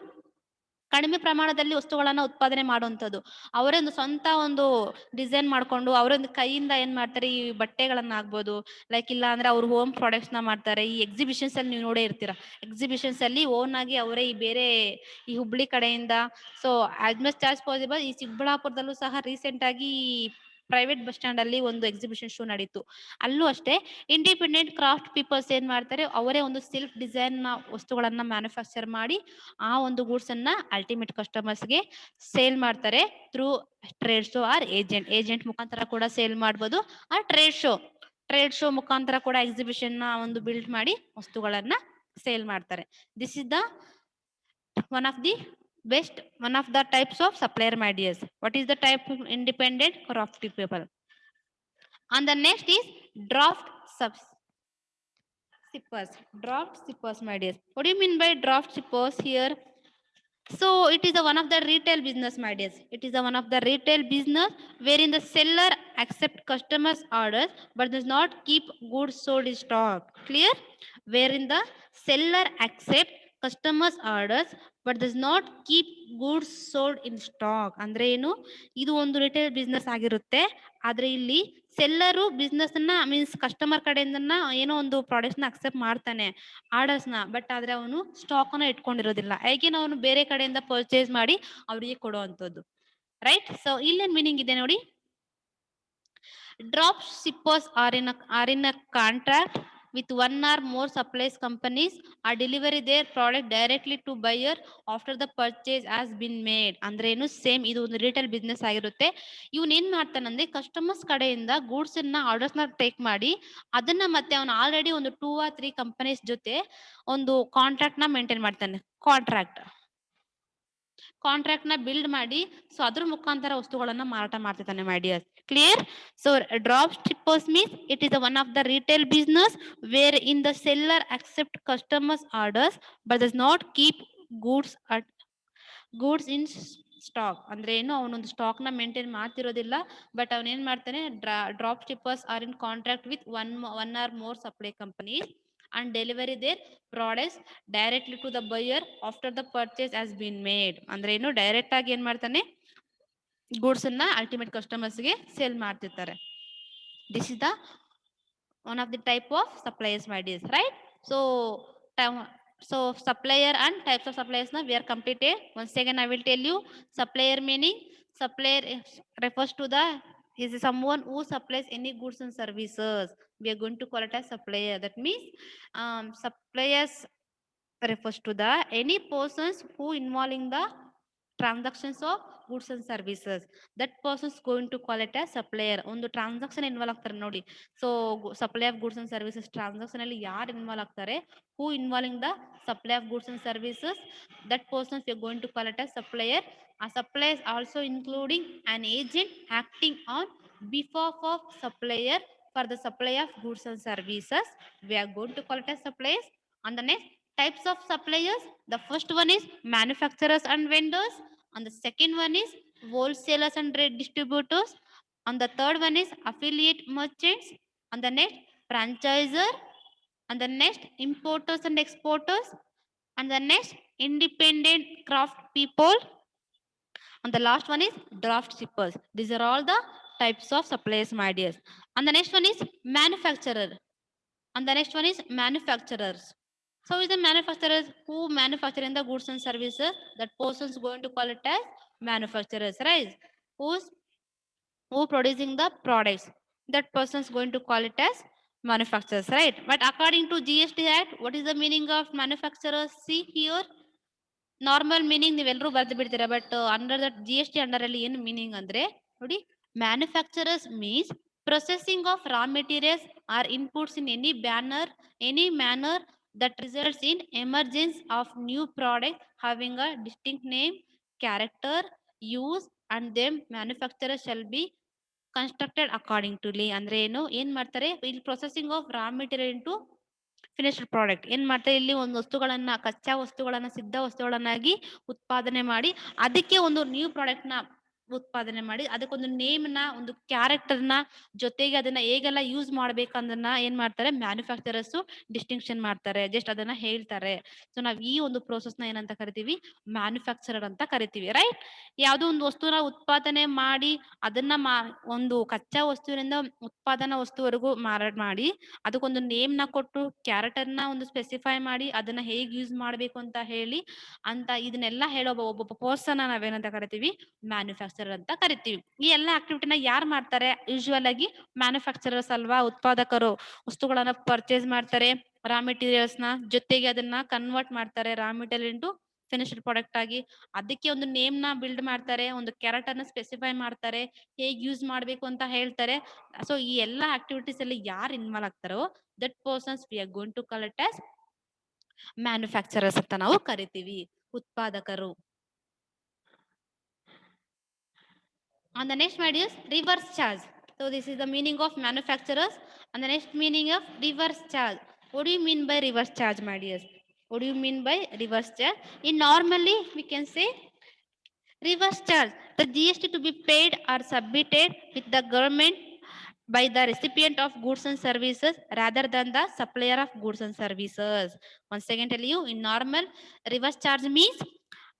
ಕಡಿಮೆ ಪ್ರಮಾಣದಲ್ಲಿ ವಸ್ತುಗಳನ್ನ ಉತ್ಪಾದನೆ ಮಾಡುವಂಥದ್ದು. ಅವರೇ ಒಂದು ಸ್ವಂತ ಒಂದು ಡಿಸೈನ್ ಮಾಡ್ಕೊಂಡು ಅವರೊಂದು ಕೈಯಿಂದ ಏನ್ ಮಾಡ್ತಾರೆ, ಈ ಬಟ್ಟೆಗಳನ್ನ ಆಗ್ಬೋದು, ಲೈಕ್ ಇಲ್ಲ ಅಂದ್ರೆ ಅವ್ರು ಹೋಮ್ ಪ್ರಾಡಕ್ಟ್ಸ್ ನ ಮಾಡ್ತಾರೆ. ಈ ಎಕ್ಸಿಬಿಷನ್ಸ್ ಅಲ್ಲಿ ನೀವು ನೋಡೇ ಇರ್ತೀರಾ, ಎಕ್ಸಿಬಿಷನ್ಸ್ ಅಲ್ಲಿ ಓನ್ ಆಗಿ ಅವರೇ ಈ ಹುಬ್ಳಿ ಕಡೆಯಿಂದ, so as much as possible ಈ ಚಿಕ್ಕಬಳ್ಳಾಪುರದಲ್ಲೂ ಸಹ ರೀಸೆಂಟ್ ಆಗಿ ಪ್ರೈವೇಟ್ ಬಸ್ ಸ್ಟ್ಯಾಂಡ್ ಅಲ್ಲಿ ಒಂದು ಎಕ್ಸಿಬಿಷನ್ ಶೋ ನಡೀತು. ಅಲ್ಲೂ ಅಷ್ಟೇ ಇಂಡಿಪೆಂಡೆಂಟ್ ಕ್ರಾಫ್ಟ್ ಪೀಪಲ್ಸ್ ಏನ್ ಮಾಡ್ತಾರೆ, ಅವರೇ ಒಂದು ಸೆಲ್ಫ್ ಡಿಸೈನ್ ವಸ್ತುಗಳನ್ನ ಮ್ಯಾನುಫ್ಯಾಕ್ಚರ್ ಮಾಡಿ ಆ ಒಂದು ಗೂಡ್ಸ್ ಅನ್ನ ಅಲ್ಟಿಮೇಟ್ ಕಸ್ಟಮರ್ಸ್ ಗೆ ಸೇಲ್ ಮಾಡ್ತಾರೆ through trade show or agent ಮುಖಾಂತರ ಕೂಡ ಸೇಲ್ ಮಾಡ್ಬೋದು. ಆ ಟ್ರೇಡ್ ಶೋ ಮುಖಾಂತರ ಕೂಡ ಎಕ್ಸಿಬಿಷನ್ ನ ಒಂದು ಬಿಲ್ಡ್ ಮಾಡಿ ವಸ್ತುಗಳನ್ನ ಸೇಲ್ ಮಾಡ್ತಾರೆ. This is the one of the types of supplier, my dears. What is the type of independent craft people? And the next is draft sippers, my dears. What do you mean by draft sippers here? So it is one of the retail business, my dears. It is one of the retail business wherein the seller accept customers orders but does not keep goods sold in stock. Clear? Wherein the seller accept customers orders but does not keep goods sold in stock. ಅಂದ್ರೆ ಏನು, ಇದು ಒಂದು retail business ಆಗಿರುತ್ತೆ. ಆದ್ರೆ ಇಲ್ಲಿ seller business ನ means customer ಕಡೆಯಿಂದ ಏನೋ ಒಂದು ಪ್ರಾಡಕ್ಟ್ಸ್ ನ ಅಕ್ಸೆಪ್ಟ್ ಮಾಡ್ತಾನೆ, ಆರ್ಡರ್ಸ್ ನ, ಬಟ್ ಆದ್ರೆ ಅವನು ಸ್ಟಾಕ್ ಅನ್ನ ಇಟ್ಕೊಂಡಿರೋದಿಲ್ಲ. ಹೇಗೆ ಅವನು ಬೇರೆ ಕಡೆಯಿಂದ ಪರ್ಚೇಸ್ ಮಾಡಿ ಅವರಿಗೆ ಕೊಡುವಂತದ್ದು, ರೈಟ್? ಸೊ ಇಲ್ಲೇನ್ ಮೀನಿಂಗ್ ಇದೆ ನೋಡಿ, drop shippers are in a contract with one or more supplies companies or delivery their product directly to buyer after the purchase has been made. ಅಂದ್ರೆ ಏನು ಸೇಮ್ ಇದು ಒಂದು ರಿಟೇಲ್ ಬಿಸ್ನೆಸ್ ಆಗಿರುತ್ತೆ. ಇವನ್ ಏನ್ ಮಾಡ್ತಾನಂದ್ರೆ customers ಕಡೆಯಿಂದ ಗೂಡ್ಸ್ ಆರ್ಡರ್ಸ್ ನ take ಮಾಡಿ ಅದನ್ನ ಮತ್ತೆ ಅವನು ಆಲ್ರೆಡಿ ಒಂದು 2 or 3 ಕಂಪನೀಸ್ ಜೊತೆ ಒಂದು ಕಾಂಟ್ರಾಕ್ಟ್ ನ ಮೇಂಟೈನ್ ಮಾಡ್ತಾನೆ. ಕಾಂಟ್ರಾಕ್ಟ್ ನ ಬಿಲ್ಡ್ ಮಾಡಿ ಸೊ ಅದ್ರ ಮುಖಾಂತರ ವಸ್ತುಗಳನ್ನ ಮಾರಾಟ ಮಾಡ್ತಿದ್ದಾನೆ my dear. Clear? So drop shippers means it is one of the retail business wherein the seller accept customers orders but does not keep goods in stock. ಅಂದ್ರೆ ಏನು ಅವನೊಂದು ಸ್ಟಾಕ್ ನ ಮೇಂಟೈನ್ ಮಾಡ್ತಿರೋದಿಲ್ಲ, ಬಟ್ ಅವನ್ ಏನ್ ಮಾಡ್ತಾನೆ drop shippers are in contract with one or more supply companies and delivery their products directly to the buyer after the purchase has been made. ಅಂದ್ರೆ ಏನು direct ಆಗಿ ಏನ್ ಮಾಡ್ತಾನೆ ಗೂಡ್ಸ್ ಅನ್ನ ಅಲ್ಟಿಮೇಟ್ ಕಸ್ಟಮರ್ಸ್ ಗೆ ಸೇಲ್ ಮಾಡ್ತಿರ್ತಾರೆ. This is the one of the type of suppliers my dears, right? So supplier and types of suppliers now we are completed. Once again I will tell you supplier meaning. Supplier refers to the is someone who supplies any goods and services. We are going to call it as supplier. That means suppliers refers to the any persons who involving the transactions of goods and services. That person is going to call it as supplier. ಒಂದು transaction involve ಆಗ್ತಾರೆ ನೋಡಿ. So supply of goods and services transaction ಅಲ್ಲಿ ಯಾರು involve ಆಗ್ತಾರೆ, who involving the supply of goods and services, that persons you are going to call it as supplier. A supplier is also including an agent acting on behalf of supplier for the supply of goods and services. We are going to call it as suppliers. On the next types of suppliers, the first one is manufacturers and vendors, and the second one is wholesalers and distributors, and the third one is affiliate merchants, and the next franchisor, and the next importers and exporters, and the next independent craft people, and the last one is draft shippers. These are all the types of suppliers my dears. And the next one is manufacturer, and the next one is manufacturers. So is the manufacturers who manufacturing the goods and services, that person is going to call it as manufacturers, right? Who producing the products, that person is going to call it as manufacturers, right? But according to GST Act, what is the meaning of manufacturers? See here, normal meaning ನೀವೆಲ್ಲರೂ ಬರ್ದು ಬಿಡ್ತೀರಾ, but under that GST under ಅಲ್ಲಿ ಏನು meaning ಅಂದ್ರೆ ನೋಡಿ, manufacturers means processing of raw materials or inputs in any manner that results in emergence of new product having a distinct name, character, use, and them manufacturers shall be constructed according to ಲಿ. ಅಂದ್ರೆ ಏನು ಏನ್ ಮಾಡ್ತಾರೆ ಇಲ್ಲಿ processing of raw material into finished product ಏನ್ ಮಾಡ್ತಾರೆ, ಇಲ್ಲಿ ಒಂದು ವಸ್ತುಗಳನ್ನ ಕಚ್ಚಾ ವಸ್ತುಗಳನ್ನ ಸಿದ್ಧ ವಸ್ತುಗಳನ್ನಾಗಿ ಉತ್ಪಾದನೆ ಮಾಡಿ ಅದಕ್ಕೆ ಒಂದು ನ್ಯೂ ಪ್ರಾಡಕ್ಟ್ ನ ಉತ್ಪಾದನೆ ಮಾಡಿ ಅದಕ್ಕೊಂದು ನೇಮ್ ನ ಒಂದು ಕ್ಯಾರೆಕ್ಟರ್ ನ ಜೊತೆಗೆ ಅದನ್ನ ಹೇಗೆಲ್ಲ ಯೂಸ್ ಮಾಡ್ಬೇಕಂದನ್ನ ಏನ್ ಮಾಡ್ತಾರೆ ಮ್ಯಾನುಫ್ಯಾಕ್ಚರರ್ಸ್ ಡಿಸ್ಟಿಂಕ್ಷನ್ ಮಾಡ್ತಾರೆ, ಜಸ್ಟ್ ಅದನ್ನ ಹೇಳ್ತಾರೆ. ಸೊ ನಾವ್ ಈ ಒಂದು ಪ್ರೋಸೆಸ್ ನ ಏನಂತ ಕರಿತೀವಿ, ಮ್ಯಾನುಫ್ಯಾಕ್ಚರರ್ ಅಂತ ಕರಿತೀವಿ, ರೈಟ್? ಯಾವ್ದೋ ಒಂದು ವಸ್ತುನ ಉತ್ಪಾದನೆ ಮಾಡಿ ಅದನ್ನ ಒಂದು ಕಚ್ಚಾ ವಸ್ತುವಿನಿಂದ ಉತ್ಪಾದನಾ ವಸ್ತುವರೆಗೂ ಮಾರಾಟ ಮಾಡಿ ಅದಕ್ಕೊಂದು ನೇಮ್ ನ ಕೊಟ್ಟು ಕ್ಯಾರೆಕ್ಟರ್ ನ ಒಂದು ಸ್ಪೆಸಿಫೈ ಮಾಡಿ ಅದನ್ನ ಹೇಗ್ ಯೂಸ್ ಮಾಡ್ಬೇಕು ಅಂತ ಹೇಳಿ ಅಂತ ಇದನ್ನೆಲ್ಲ ಹೇಳೋ ಒಬ್ಬೊಬ್ಬ ಪರ್ಸನ್ ನಾವೇನಂತ ಕರಿತೀವಿ, ಮ್ಯಾನುಫ್ಯಾಕ್ಚರರ್ ಅಂತ ಕರಿತೀವಿ. ಈ ಎಲ್ಲ ಆಕ್ಟಿವಿಟಿನ ಯಾರು ಮಾಡ್ತಾರೆ, ಯೂಶುವಲ್ ಆಗಿ ಮ್ಯಾನುಫ್ಯಾಕ್ಚರರ್ಸ್ ಅಲ್ವಾ, ಉತ್ಪಾದಕರು ವಸ್ತುಗಳನ್ನ ಪರ್ಚೇಸ್ ಮಾಡ್ತಾರೆ, ರಾ ಮೆಟೀರಿಯಲ್ಸ್ ನ ಜೊತೆಗೆ ಅದನ್ನ ಕನ್ವರ್ಟ್ ಮಾಡ್ತಾರೆ raw material into finished product ಆಗಿ, ಅದಕ್ಕೆ ಒಂದು ನೇಮ್ ನ ಬಿಲ್ಡ್ ಮಾಡ್ತಾರೆ, ಒಂದು ಕ್ಯಾರೆಕ್ಟರ್ ನ ಸ್ಪೆಸಿಫೈ ಮಾಡ್ತಾರೆ, ಹೇಗ್ ಯೂಸ್ ಮಾಡ್ಬೇಕು ಅಂತ ಹೇಳ್ತಾರೆ. ಸೊ ಈ ಎಲ್ಲಾ ಆಕ್ಟಿವಿಟೀಸ್ ಅಲ್ಲಿ ಯಾರು ಇನ್ವಾಲ್ವ್ ಆಗ್ತಾರೋ that persons we are going to call it as manufacturers ಅಂತ ನಾವು ಕರಿತೀವಿ, ಉತ್ಪಾದಕರು. On the next word is reverse charge. So this is the meaning of manufacturers. And the next meaning of reverse charge. What do you mean by reverse charge, my dears? What do you mean by reverse charge? In normally we can say reverse charge, the GST to be paid or submitted with the government by the recipient of goods and services rather than the supplier of goods and services. Once again tell you, in normal, reverse charge means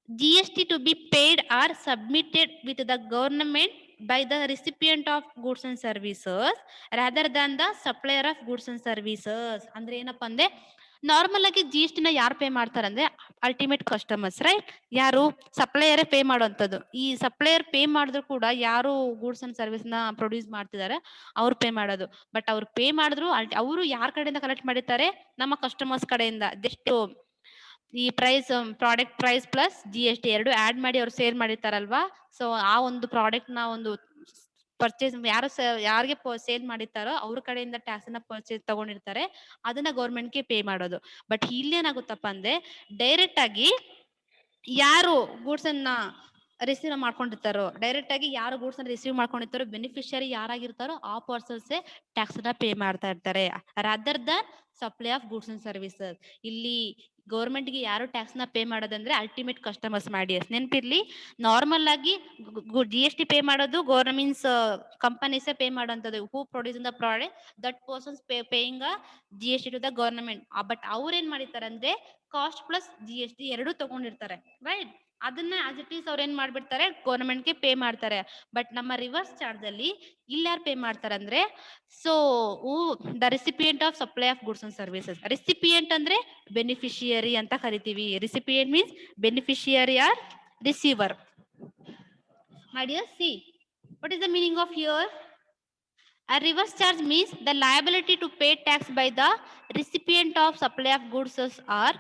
GST to be paid or submitted with the government by the recipient of goods and services rather than the supplier of goods and services. ಅಂದ್ರೆ ಏನಪ್ಪ ಅಂದ್ರೆ normal ಆಗಿ GST ನ ಯಾರು pay ಮಾಡ್ತಾರೆ ಅಂದ್ರೆ ultimate customers, right? ಯಾರು? Supplier pay ಮಾಡುವಂತದ್ದು. ಈ ಸಪ್ಲೈಯರ್ ಪೇ ಮಾಡಿದ್ರು ಕೂಡ ಯಾರು ಗೂಡ್ಸ್ ಅಂಡ್ ಸರ್ವಿಸ್ ನ ಪ್ರೊಡ್ಯೂಸ್ ಮಾಡ್ತಿದ್ದಾರೆ ಅವ್ರು ಪೇ ಮಾಡೋದು. ಬಟ್ ಅವ್ರು ಪೇ ಮಾಡಿದ್ರು ಅವರು ಯಾರ ಕಡೆಯಿಂದ ಕಲೆಕ್ಟ್ ಮಾಡಿರ್ತಾರೆ? ನಮ್ಮ ಕಸ್ಟಮರ್ಸ್ ಕಡೆಯಿಂದ. ಜಸ್ಟ್ ಈ ಪ್ರಾಡಕ್ಟ್ ಪ್ರೈಸ್ ಪ್ಲಸ್ GST ಎರಡು ಆಡ್ ಮಾಡಿ ಅವ್ರು ಸೇಲ್ ಮಾಡಿರ್ತಾರಲ್ವಾ, ಸೊ ಆ ಒಂದು ಪ್ರಾಡಕ್ಟ್ ನ ಒಂದು ಪರ್ಚೇಸ್ ಯಾರಿಗೆ ಸೇಲ್ ಮಾಡಿರ್ತಾರೋ ಅವ್ರ ಕಡೆಯಿಂದ ಟ್ಯಾಕ್ಸ್ ಅನ್ನ ಪರ್ಚೇಸ್ ತಗೊಂಡಿರ್ತಾರೆ, ಅದನ್ನ ಗೌರ್ಮೆಂಟ್ಗೆ ಪೇ ಮಾಡೋದು. ಬಟ್ ಇಲ್ಲಿ ಏನಾಗುತ್ತಪ್ಪ ಅಂದ್ರೆ ಡೈರೆಕ್ಟ್ ಆಗಿ ಯಾರು ಗೂಡ್ಸ್ ಅನ್ನ ರಿಸೀವ್ ಮಾಡ್ಕೊಂಡಿರ್ತಾರೋ, ಡೈರೆಕ್ಟ್ ಆಗಿ ಯಾರು ಗೂಡ್ಸ್ ಅನ್ನ ರಿಸೀವ್ ಮಾಡ್ಕೊಂಡಿರ್ತಾರೋ, ಬೆನಿಫಿಷಿಯರಿ ಯಾರಾಗಿರ್ತಾರೋ ಆ ಪರ್ಸನ್ಸ್ ಟ್ಯಾಕ್ಸ್ ಅನ್ನ ಪೇ ಮಾಡ್ತಾ ಇರ್ತಾರೆ, rather than supply of goods and services. ಇಲ್ಲಿ ಗೌರ್ಮೆಂಟ್ ಗೆ ಯಾರು ಟ್ಯಾಕ್ಸ್ ನ ಪೇ ಮಾಡೋದಂದ್ರೆ ಅಲ್ಟಿಮೇಟ್ ಕಸ್ಟಮರ್ಸ್ ಮಾಡಿ ನೆನ್ಪಿರ್ಲಿ. ನಾರ್ಮಲ್ ಆಗಿ GST ಪೇ ಮಾಡೋದು ಗೌರ್ಮೆಂಟ್ಸ್ ಕಂಪನೀಸ್ ಪೇ ಮಾಡೋಂಥದ್ದು. Who produce the product that persons paying GST to the government. But ಅವ್ರು ಏನ್ ಮಾಡಿರ್ತಾರೆ ಅಂದ್ರೆ ಕಾಸ್ಟ್ ಪ್ಲಸ್ GST ಎರಡು ತಗೊಂಡಿರ್ತಾರೆ, ರೈಟ್? ಅದನ್ನ ಆಸ್ ಇಟ್ ಈಸ್ ಅವ್ರು ಏನ್ ಮಾಡ್ಬಿಡ್ತಾರೆ, ಗೌರ್ಮೆಂಟ್ ಗೆ ಪೇ ಮಾಡ್ತಾರೆ. ಬಟ್ ನಮ್ಮ ರಿವರ್ಸ್ ಚಾರ್ಜ್ ಅಲ್ಲಿ ಇಲ್ಲಿ ಯಾರು ಪೇ ಮಾಡ್ತಾರೆ ಅಂದ್ರೆ so the recipient of supply of goods and services. Recipient ಅಂದ್ರೆ ಬೆನಿಫಿಷಿಯರಿ ಅಂತ ಕರಿತೀವಿ. Recipient means beneficiary or receiver. My dear, see what is the meaning of here? A reverse charge means the liability to pay tax by the recipient of supply of goods or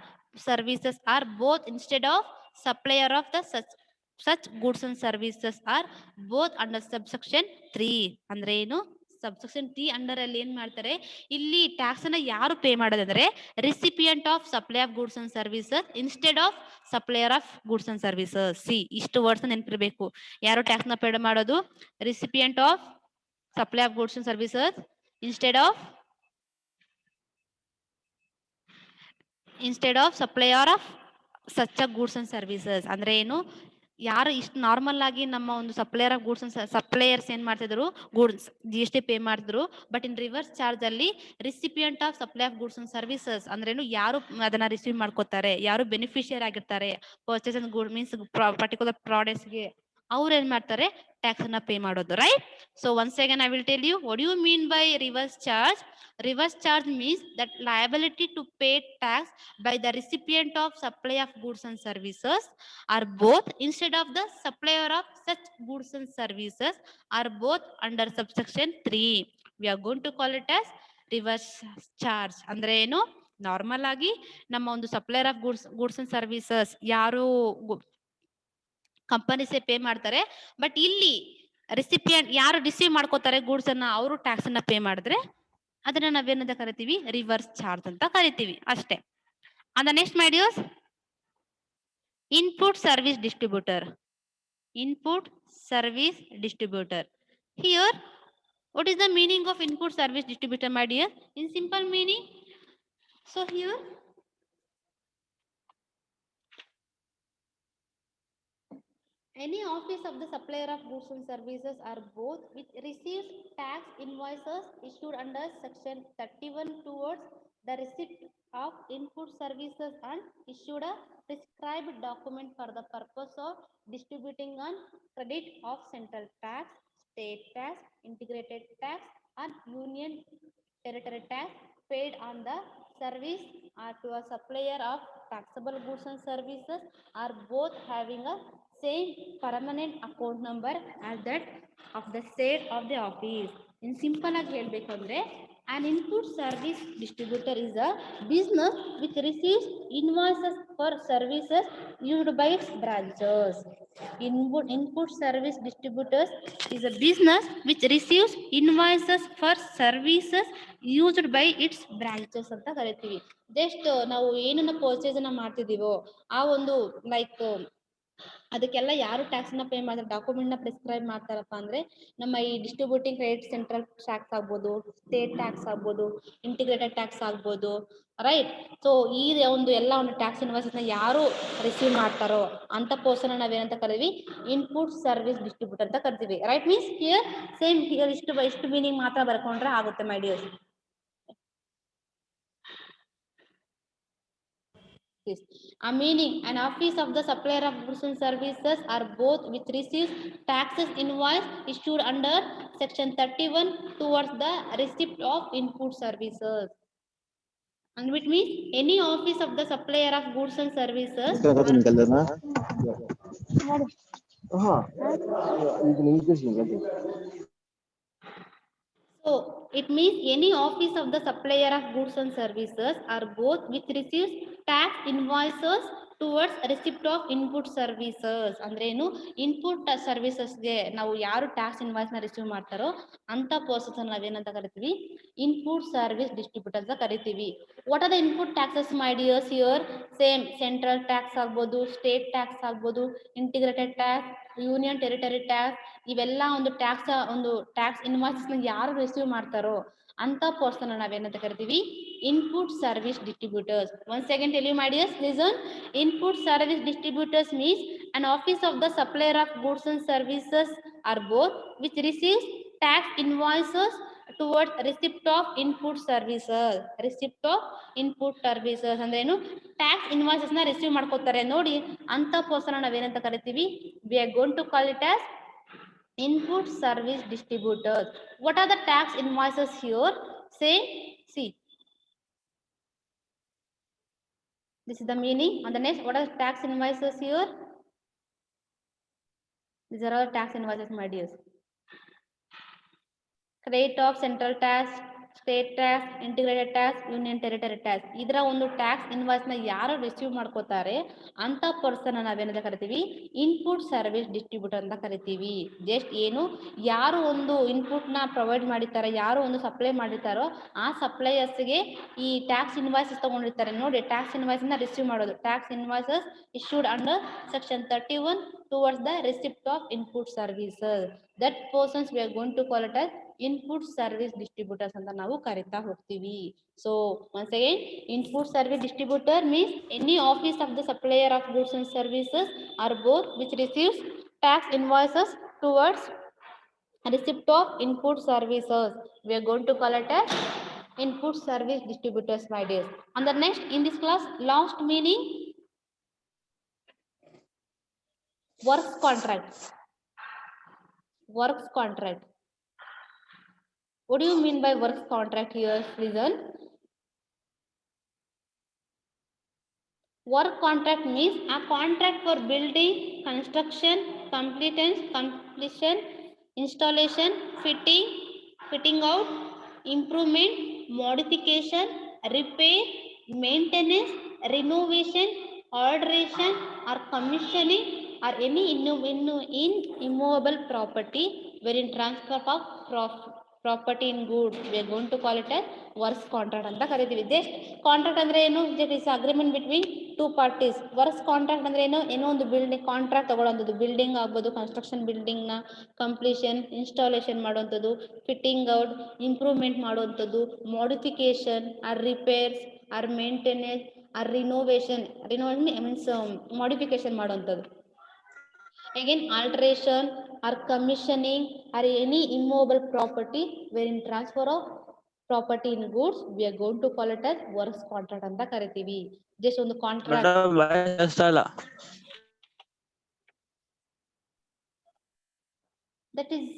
services are both instead of supplier of the such goods and services are both under subsection 3. ಅಂದ್ರೆ ಏನು? Subsection 3 under ಅಲ್ಲಿ ಏನ್ ಮಾಡ್ತಾರೆ, ಇಲ್ಲಿ tax ಅನ್ನ ಯಾರು pay ಮಾಡೋದಂದ್ರೆ recipient of supply of goods and services instead of supplier of goods and services. C ಇಷ್ಟು ವರ್ಡ್ಸ್ ನೆನಪಿರ್ಬೇಕು. ಯಾರು ಟ್ಯಾಕ್ಸ್ ನ ಪೇ ಮಾಡೋದು? Recipient of supply of goods and services instead of supplier of such a goods and services. ಅಂದ್ರೆ ಏನು? ಯಾರು ಇಷ್ಟು normal ಆಗಿ ನಮ್ಮ ಒಂದು ಸಪ್ಲೈಯರ್ ಆಫ್ ಗೂಡ್ಸ್ ಸಪ್ಲೈಯರ್ಸ್ ಏನ್ ಮಾಡ್ತಿದ್ರು, ಗೂಡ್ಸ್ GST ಪೇ ಮಾಡಿದ್ರು. ಬಟ್ ಇನ್ ರಿವರ್ಸ್ ಚಾರ್ಜ್ ಅಲ್ಲಿ recipient of supply of goods and services ಅಂದ್ರೇನು, ಯಾರು ಅದನ್ನ ರಿಸೀವ್ ಮಾಡ್ಕೋತಾರೆ, ಯಾರು ಬೆನಿಫಿಷಿಯರ್ ಆಗಿರ್ತಾರೆ purchase and good means particular products ಗೆ, ಅವ್ರು ಏನ್ ಮಾಡ್ತಾರೆ, ಟ್ಯಾಕ್ಸ್ ಅನ್ನ ಪೇ ಮಾಡೋದು, right? So once again I will tell you what you mean by reverse charge. Reverse charge means that liability to pay tax by the recipient of supply of goods and services are both instead of the supplier of such goods and services are both under subsection 3. We are going to call it as reverse charge. ಅಂದ್ರೆ ಏನು? Normal ಆಗಿ ನಮ್ಮ ಒಂದು supplier of goods and services ಯಾರು companies pay ಮಾಡ್ತಾರೆ, but ಇಲ್ಲಿ recipient ಯಾರು receive ಮಾಡ್ಕೋತಾರೆ ಗೂಡ್ಸ್ ಅನ್ನ, ಅವರು ಟ್ಯಾಕ್ಸ್ ಅನ್ನ ಪೇ ಮಾಡಿದ್ರೆ ಅದನ್ನ ನಾವೇನಂತ ಕರಿತೀವಿ? ರಿವರ್ಸ್ ಚಾರ್ಜ್ ಅಂತ ಕರಿತೀವಿ ಅಷ್ಟೇ. And next my dears, input service distributor. Input service distributor. Here, what is the meaning of input service distributor, my dear? In simple meaning, so here any office of the supplier of goods and services are both which receives tax invoices issued under section 31 towards the receipt of input services and issued a prescribed document for the purpose of distributing on credit of central tax, state tax, integrated tax and union territory tax paid on the service or to a supplier of taxable goods and services are both having a same permanent account number as that of the state of the office. In simple ಆಗಿ ಹೇಳಬೇಕು ಅಂದ್ರೆ an input service distributor is a business which receives invoices for services used by its branches. Input service distributors is a business which receives invoices for services used by its branches ಅಂತ ಕರಿತೀವಿ. Just ನಾವು ಏನನ್ನ purchase ಅನ್ನ ಮಾಡ್ತಿದೀವೋ ಆ ಒಂದು like ಅದಕ್ಕೆಲ್ಲ ಯಾರು tax ನ ಪೇ ಮಾಡ್ತಾರೆ, ಡಾಕ್ಯುಮೆಂಟ್ ನ ಪ್ರಿಸ್ಕ್ರೈಬ್ ಮಾಡ್ತಾರಪ್ಪ ಅಂದ್ರೆ ನಮ್ಮ ಈ ಡಿಸ್ಟ್ರಿಬ್ಯೂಟಿಂಗ್ ಕ್ರೆಡಿಟ್ ಸೆಂಟ್ರಲ್ ಟ್ಯಾಕ್ಸ್ ಆಗ್ಬೋದು, ಸ್ಟೇಟ್ ಟ್ಯಾಕ್ಸ್ ಆಗ್ಬೋದು, ಇಂಟಿಗ್ರೇಟೆಡ್ ಟ್ಯಾಕ್ಸ್ ಆಗ್ಬೋದು, ರೈಟ್? ಸೊ ಈ ಒಂದು ಎಲ್ಲ ಒಂದು ಟ್ಯಾಕ್ಸ್ ಇನ್ವಾಯ್ಸಸ್ ನ ಯಾರು ರಿಸೀವ್ ಮಾಡ್ತಾರೋ ಅಂತ ಪರ್ಸನ್ ನಾವೇನಂತ ಕರಿತೀವಿ? ಇನ್ಪುಟ್ ಸರ್ವಿಸ್ ಡಿಸ್ಟ್ರಿಬ್ಯೂಟರ್ ಅಂತ ಕರಿತೀವಿ, right? Means here same here ಇಷ್ಟು ಮೀನಿಂಗ್ ಮಾತ್ರ ಬರ್ಕೊಂಡ್ರೆ ಆಗುತ್ತೆ ಮೈ dears. A meaning, an office of the supplier of goods and services are both which receives taxes invoice issued under section 31 towards the receipt of input services. And which means any office of the supplier of goods and services. So it means any office of the supplier of goods and services are both which receives tax invoices towards receipt of input services. ಅಂದ್ರೆ ಏನು input ಸರ್ವಿಸಸ್ಗೆ ನಾವು ಯಾರು tax invoice ನ receive ಮಾಡ್ತಾರೋ ಅಂತ persons ನಾವೇನಂತ ಕರಿತೀವಿ input service distributors ಕರಿತೀವಿ. What are the input taxes my dears here? Same central tax ಆಗ್ಬೋದು, ಸ್ಟೇಟ್ ಟ್ಯಾಕ್ಸ್ ಆಗ್ಬೋದು, integrated tax, union territory tax, ಇವೆಲ್ಲ ಒಂದು ಟ್ಯಾಕ್ಸ್ ಇನ್ವಾಯ್ಸಸ್ ನ ಯಾರು ರಿಸೀವ್ ಮಾಡ್ತಾರೋ ಅಂತ ಪರ್ಸನ್ ನಾವೇನಂತ ಕರಿತೀವಿ input service distributors. Once again tell you my dears, listen. Input service distributors means an office of the supplier of goods and services are both which receives tax invoices towards receipt of input services. receipt of input services ಅಂದ್ರೆ ಏನು tax invoices ನ receive ಮಾಡ್ಕೋತಾರೆ ನೋಡಿ ಅಂತ person ನಾವೇನಂತ ಕರಿತೀವಿ we are going to call it as input service distributors. What are the tax invoices here? Say, see, this is the meaning. On the next, what are the tax invoices here? These are all tax invoices, my dears. Credit of central tax, state tax, integrated tax, union territory tax, ಇದರ ಒಂದು tax invoice ನ ಯಾರು receive ಮಾಡ್ಕೋತಾರೆ ಅಂತ person ನಾವೇನಂತ ಕರಿತೀವಿ input service distributor ಅಂತ ಕರಿತೀವಿ. ಜಸ್ಟ್ ಏನು ಯಾರು ಒಂದು ಇನ್ಪುಟ್ ನ ಪ್ರೊವೈಡ್ ಮಾಡಿರ್ತಾರೆ, ಯಾರು ಒಂದು ಸಪ್ಲೈ ಮಾಡಿರ್ತಾರೋ ಆ ಸಪ್ಲೈಯರ್ಸ್ಗೆ ಈ ಟ್ಯಾಕ್ಸ್ ಇನ್ವಾಯ್ಸಸ್ ತಗೊಂಡಿರ್ತಾರೆ ನೋಡಿ, ಟ್ಯಾಕ್ಸ್ ಇನ್ವಾಯ್ಸ್ ನ ರಿಸೀವ್ ಮಾಡೋದು. Tax invoices issued under section 31 towards the receipt of input services. That persons we are going to call it as input service distributors ಅಂತ ನಾವು ಕರಿತಾ ಹೋಗ್ತೀವಿ. So once again input service distributor means any office of the supplier of goods and services or both which receives tax invoices towards receipt of input services. We are going to call it as input service distributors, my dears. On the next in this class, last meaning works contract. Works contract. What do you mean by works contract here? Listen. Work contract means a contract for building, construction, completion, installation, fitting out, improvement, modification, repair, maintenance, renovation, alteration, or commissioning, or any immovable property wherein transfer of property in goods. We are going to call it as works contract ಅಂತ ಕರಿತೀವಿ. Just contract ಅಂದ್ರೆ ಏನು? Just is agreement between two parties. Works contract ಅಂದ್ರೆ ಏನೋ ಒಂದು building contract ತಗೊಳ್ಳೋದು, building ಆಗ್ಬೋದು, construction building ನ ಕಂಪ್ಲೀಷನ್, ಇನ್ಸ್ಟಾಲೇಷನ್ ಮಾಡುವಂಥದ್ದು, ಫಿಟ್ಟಿಂಗ್ ಔಟ್, ಇಂಪ್ರೂವ್ಮೆಂಟ್ ಮಾಡುವಂಥದ್ದು, modification or repairs or maintenance or renovation means modification ಮಾಡುವಂಥದ್ದು. Again, alteration or commissioning or any immovable property wherein transfer of property in goods, we are going to call it as works contract ಅಂತ ಕರಿತೀವಿ. Just ಒಂದು contract. That is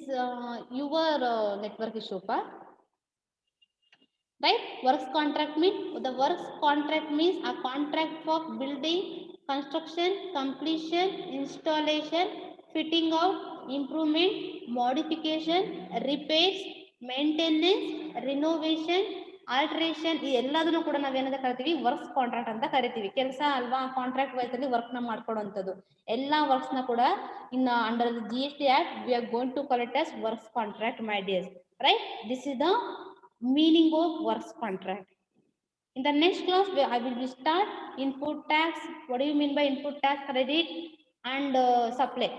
your network issue, right? Works contract means a contract for building, construction, completion, installation, fitting out, improvement, modification, repairs, maintenance, renovation, alteration, ಈ ಎಲ್ಲದನ್ನು ಕೂಡ ನಾವೇನಂತ ಕರಿತೀವಿ works contract ಅಂತ ಕರಿತೀವಿ. ಕೆಲಸ ಅಲ್ವಾ, ಕಾಂಟ್ರಾಕ್ಟ್ ವೈಸ್ ಅಲ್ಲಿ ವರ್ಕ್ ನ ಮಾಡ್ಕೊಡುವಂಥದ್ದು. ಎಲ್ಲಾ ವರ್ಕ್ಸ್ ನ ಕೂಡ in under the GST act we are going to call it as works contract, my dears. Right, this is the meaning of works contract. In the next class I will start input tax. What do you mean by input tax? Credit and supply,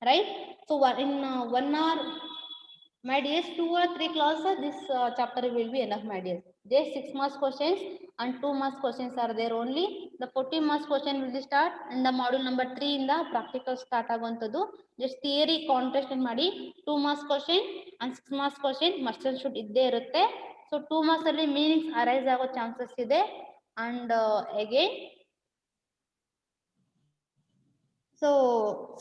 right? So in 1 hour, my dears, 2 or 3 classes this chapter will be enough, my dears. Just 6 marks questions and 2 marks questions are there only. The 40 marks question will start in the module number 3 in the practical start ಆಗುವಂತದ್ದು. Just theory contest ಮಾಡಿ 2 marks question and 6 marks question must and should ಇದ್ದೇ ಇರುತ್ತೆ. So 2 marks ಅಲ್ಲಿ meanings arise ಆಗೋ chances ಇದೆ. And again, so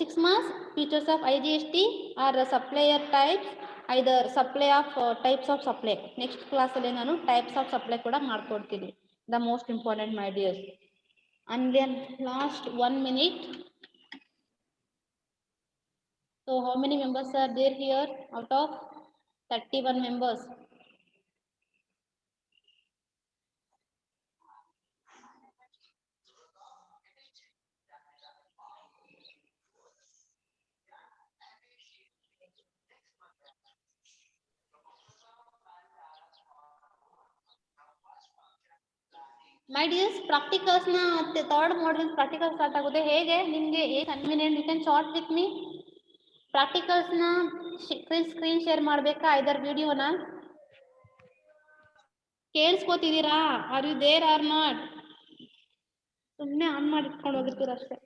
6 marks features of IGST are supplier types, either supply of types of supply. Next ಕ್ಲಾಸಲ್ಲಿ ನಾನು types of supply ಕೂಡ ಮಾಡ್ಕೊಡ್ತೀನಿ. The most important my dears. And then last 1 minute. So how many members are there here out of 31 members? My dears, practicals na third module practical start ಆಗುತ್ತೆ. ಹೇಗೆ ನಿಮಗೆ convenient? You can short with me. Practicals ನ screen share ಮಾಡಬೇಕಾ either ವಿಡಿಯೋನ? ಕೇಳಿಸ್ಕೋತಿದ್ದೀರಾ? Are you there or not? ಸುಮ್ಮನೆ on ಮಾಡಿ ಇಟ್ಕೊಂಡು ಹೋಗಿರ್ತೀರ ಅಷ್ಟೇ.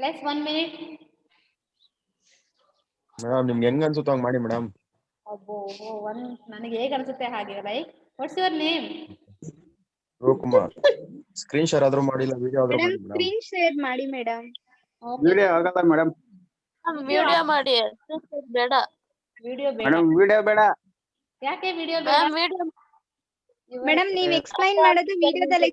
Let's 1 minute. ಮೇಡಮ್ ನಿಮ್ಗೆ ಹೆಂಗ್ ಅನ್ಸುತ್ತೋ ಹಂಗ್ ಮಾಡಿ ಮೇಡಮ್. ಅಬ್ಬೋ ನನಗೆ ಹೇಗೆ ಅನ್ಸುತ್ತೆ ಹಾಗೆ. Like what's your name? Shivakumar. Screen share ಆದ್ರೂ ಮಾಡಿಲ್ಲ, ವಿಡಿಯೋ ಆದ್ರೂ ಮಾಡಿ ಮೇಡಮ್. ಸ್ಕ್ರೀನ್ ಶೇರ್ ಮಾಡಿ ಮೇಡಮ್. ವಿಡಿಯೋ ಆಗಲ್ಲ ಮೇಡಮ್. ವಿಡಿಯೋ ಮಾಡಿ ಬೇಡ. ವಿಡಿಯೋ ಬೇಡ ಮೇಡಮ್ ವಿಡಿಯೋ ಬೇಡ. ಯಾಕೆ ವಿಡಿಯೋ ಬೇಡ? ವಿಡಿಯೋ ಮೇಡಮ್ ನೀವ್ ಎಕ್ಸ್ಪ್ಲೈನ್ ಮಾಡೋದು ವಿಡಿಯೋದಲ್ಲಿ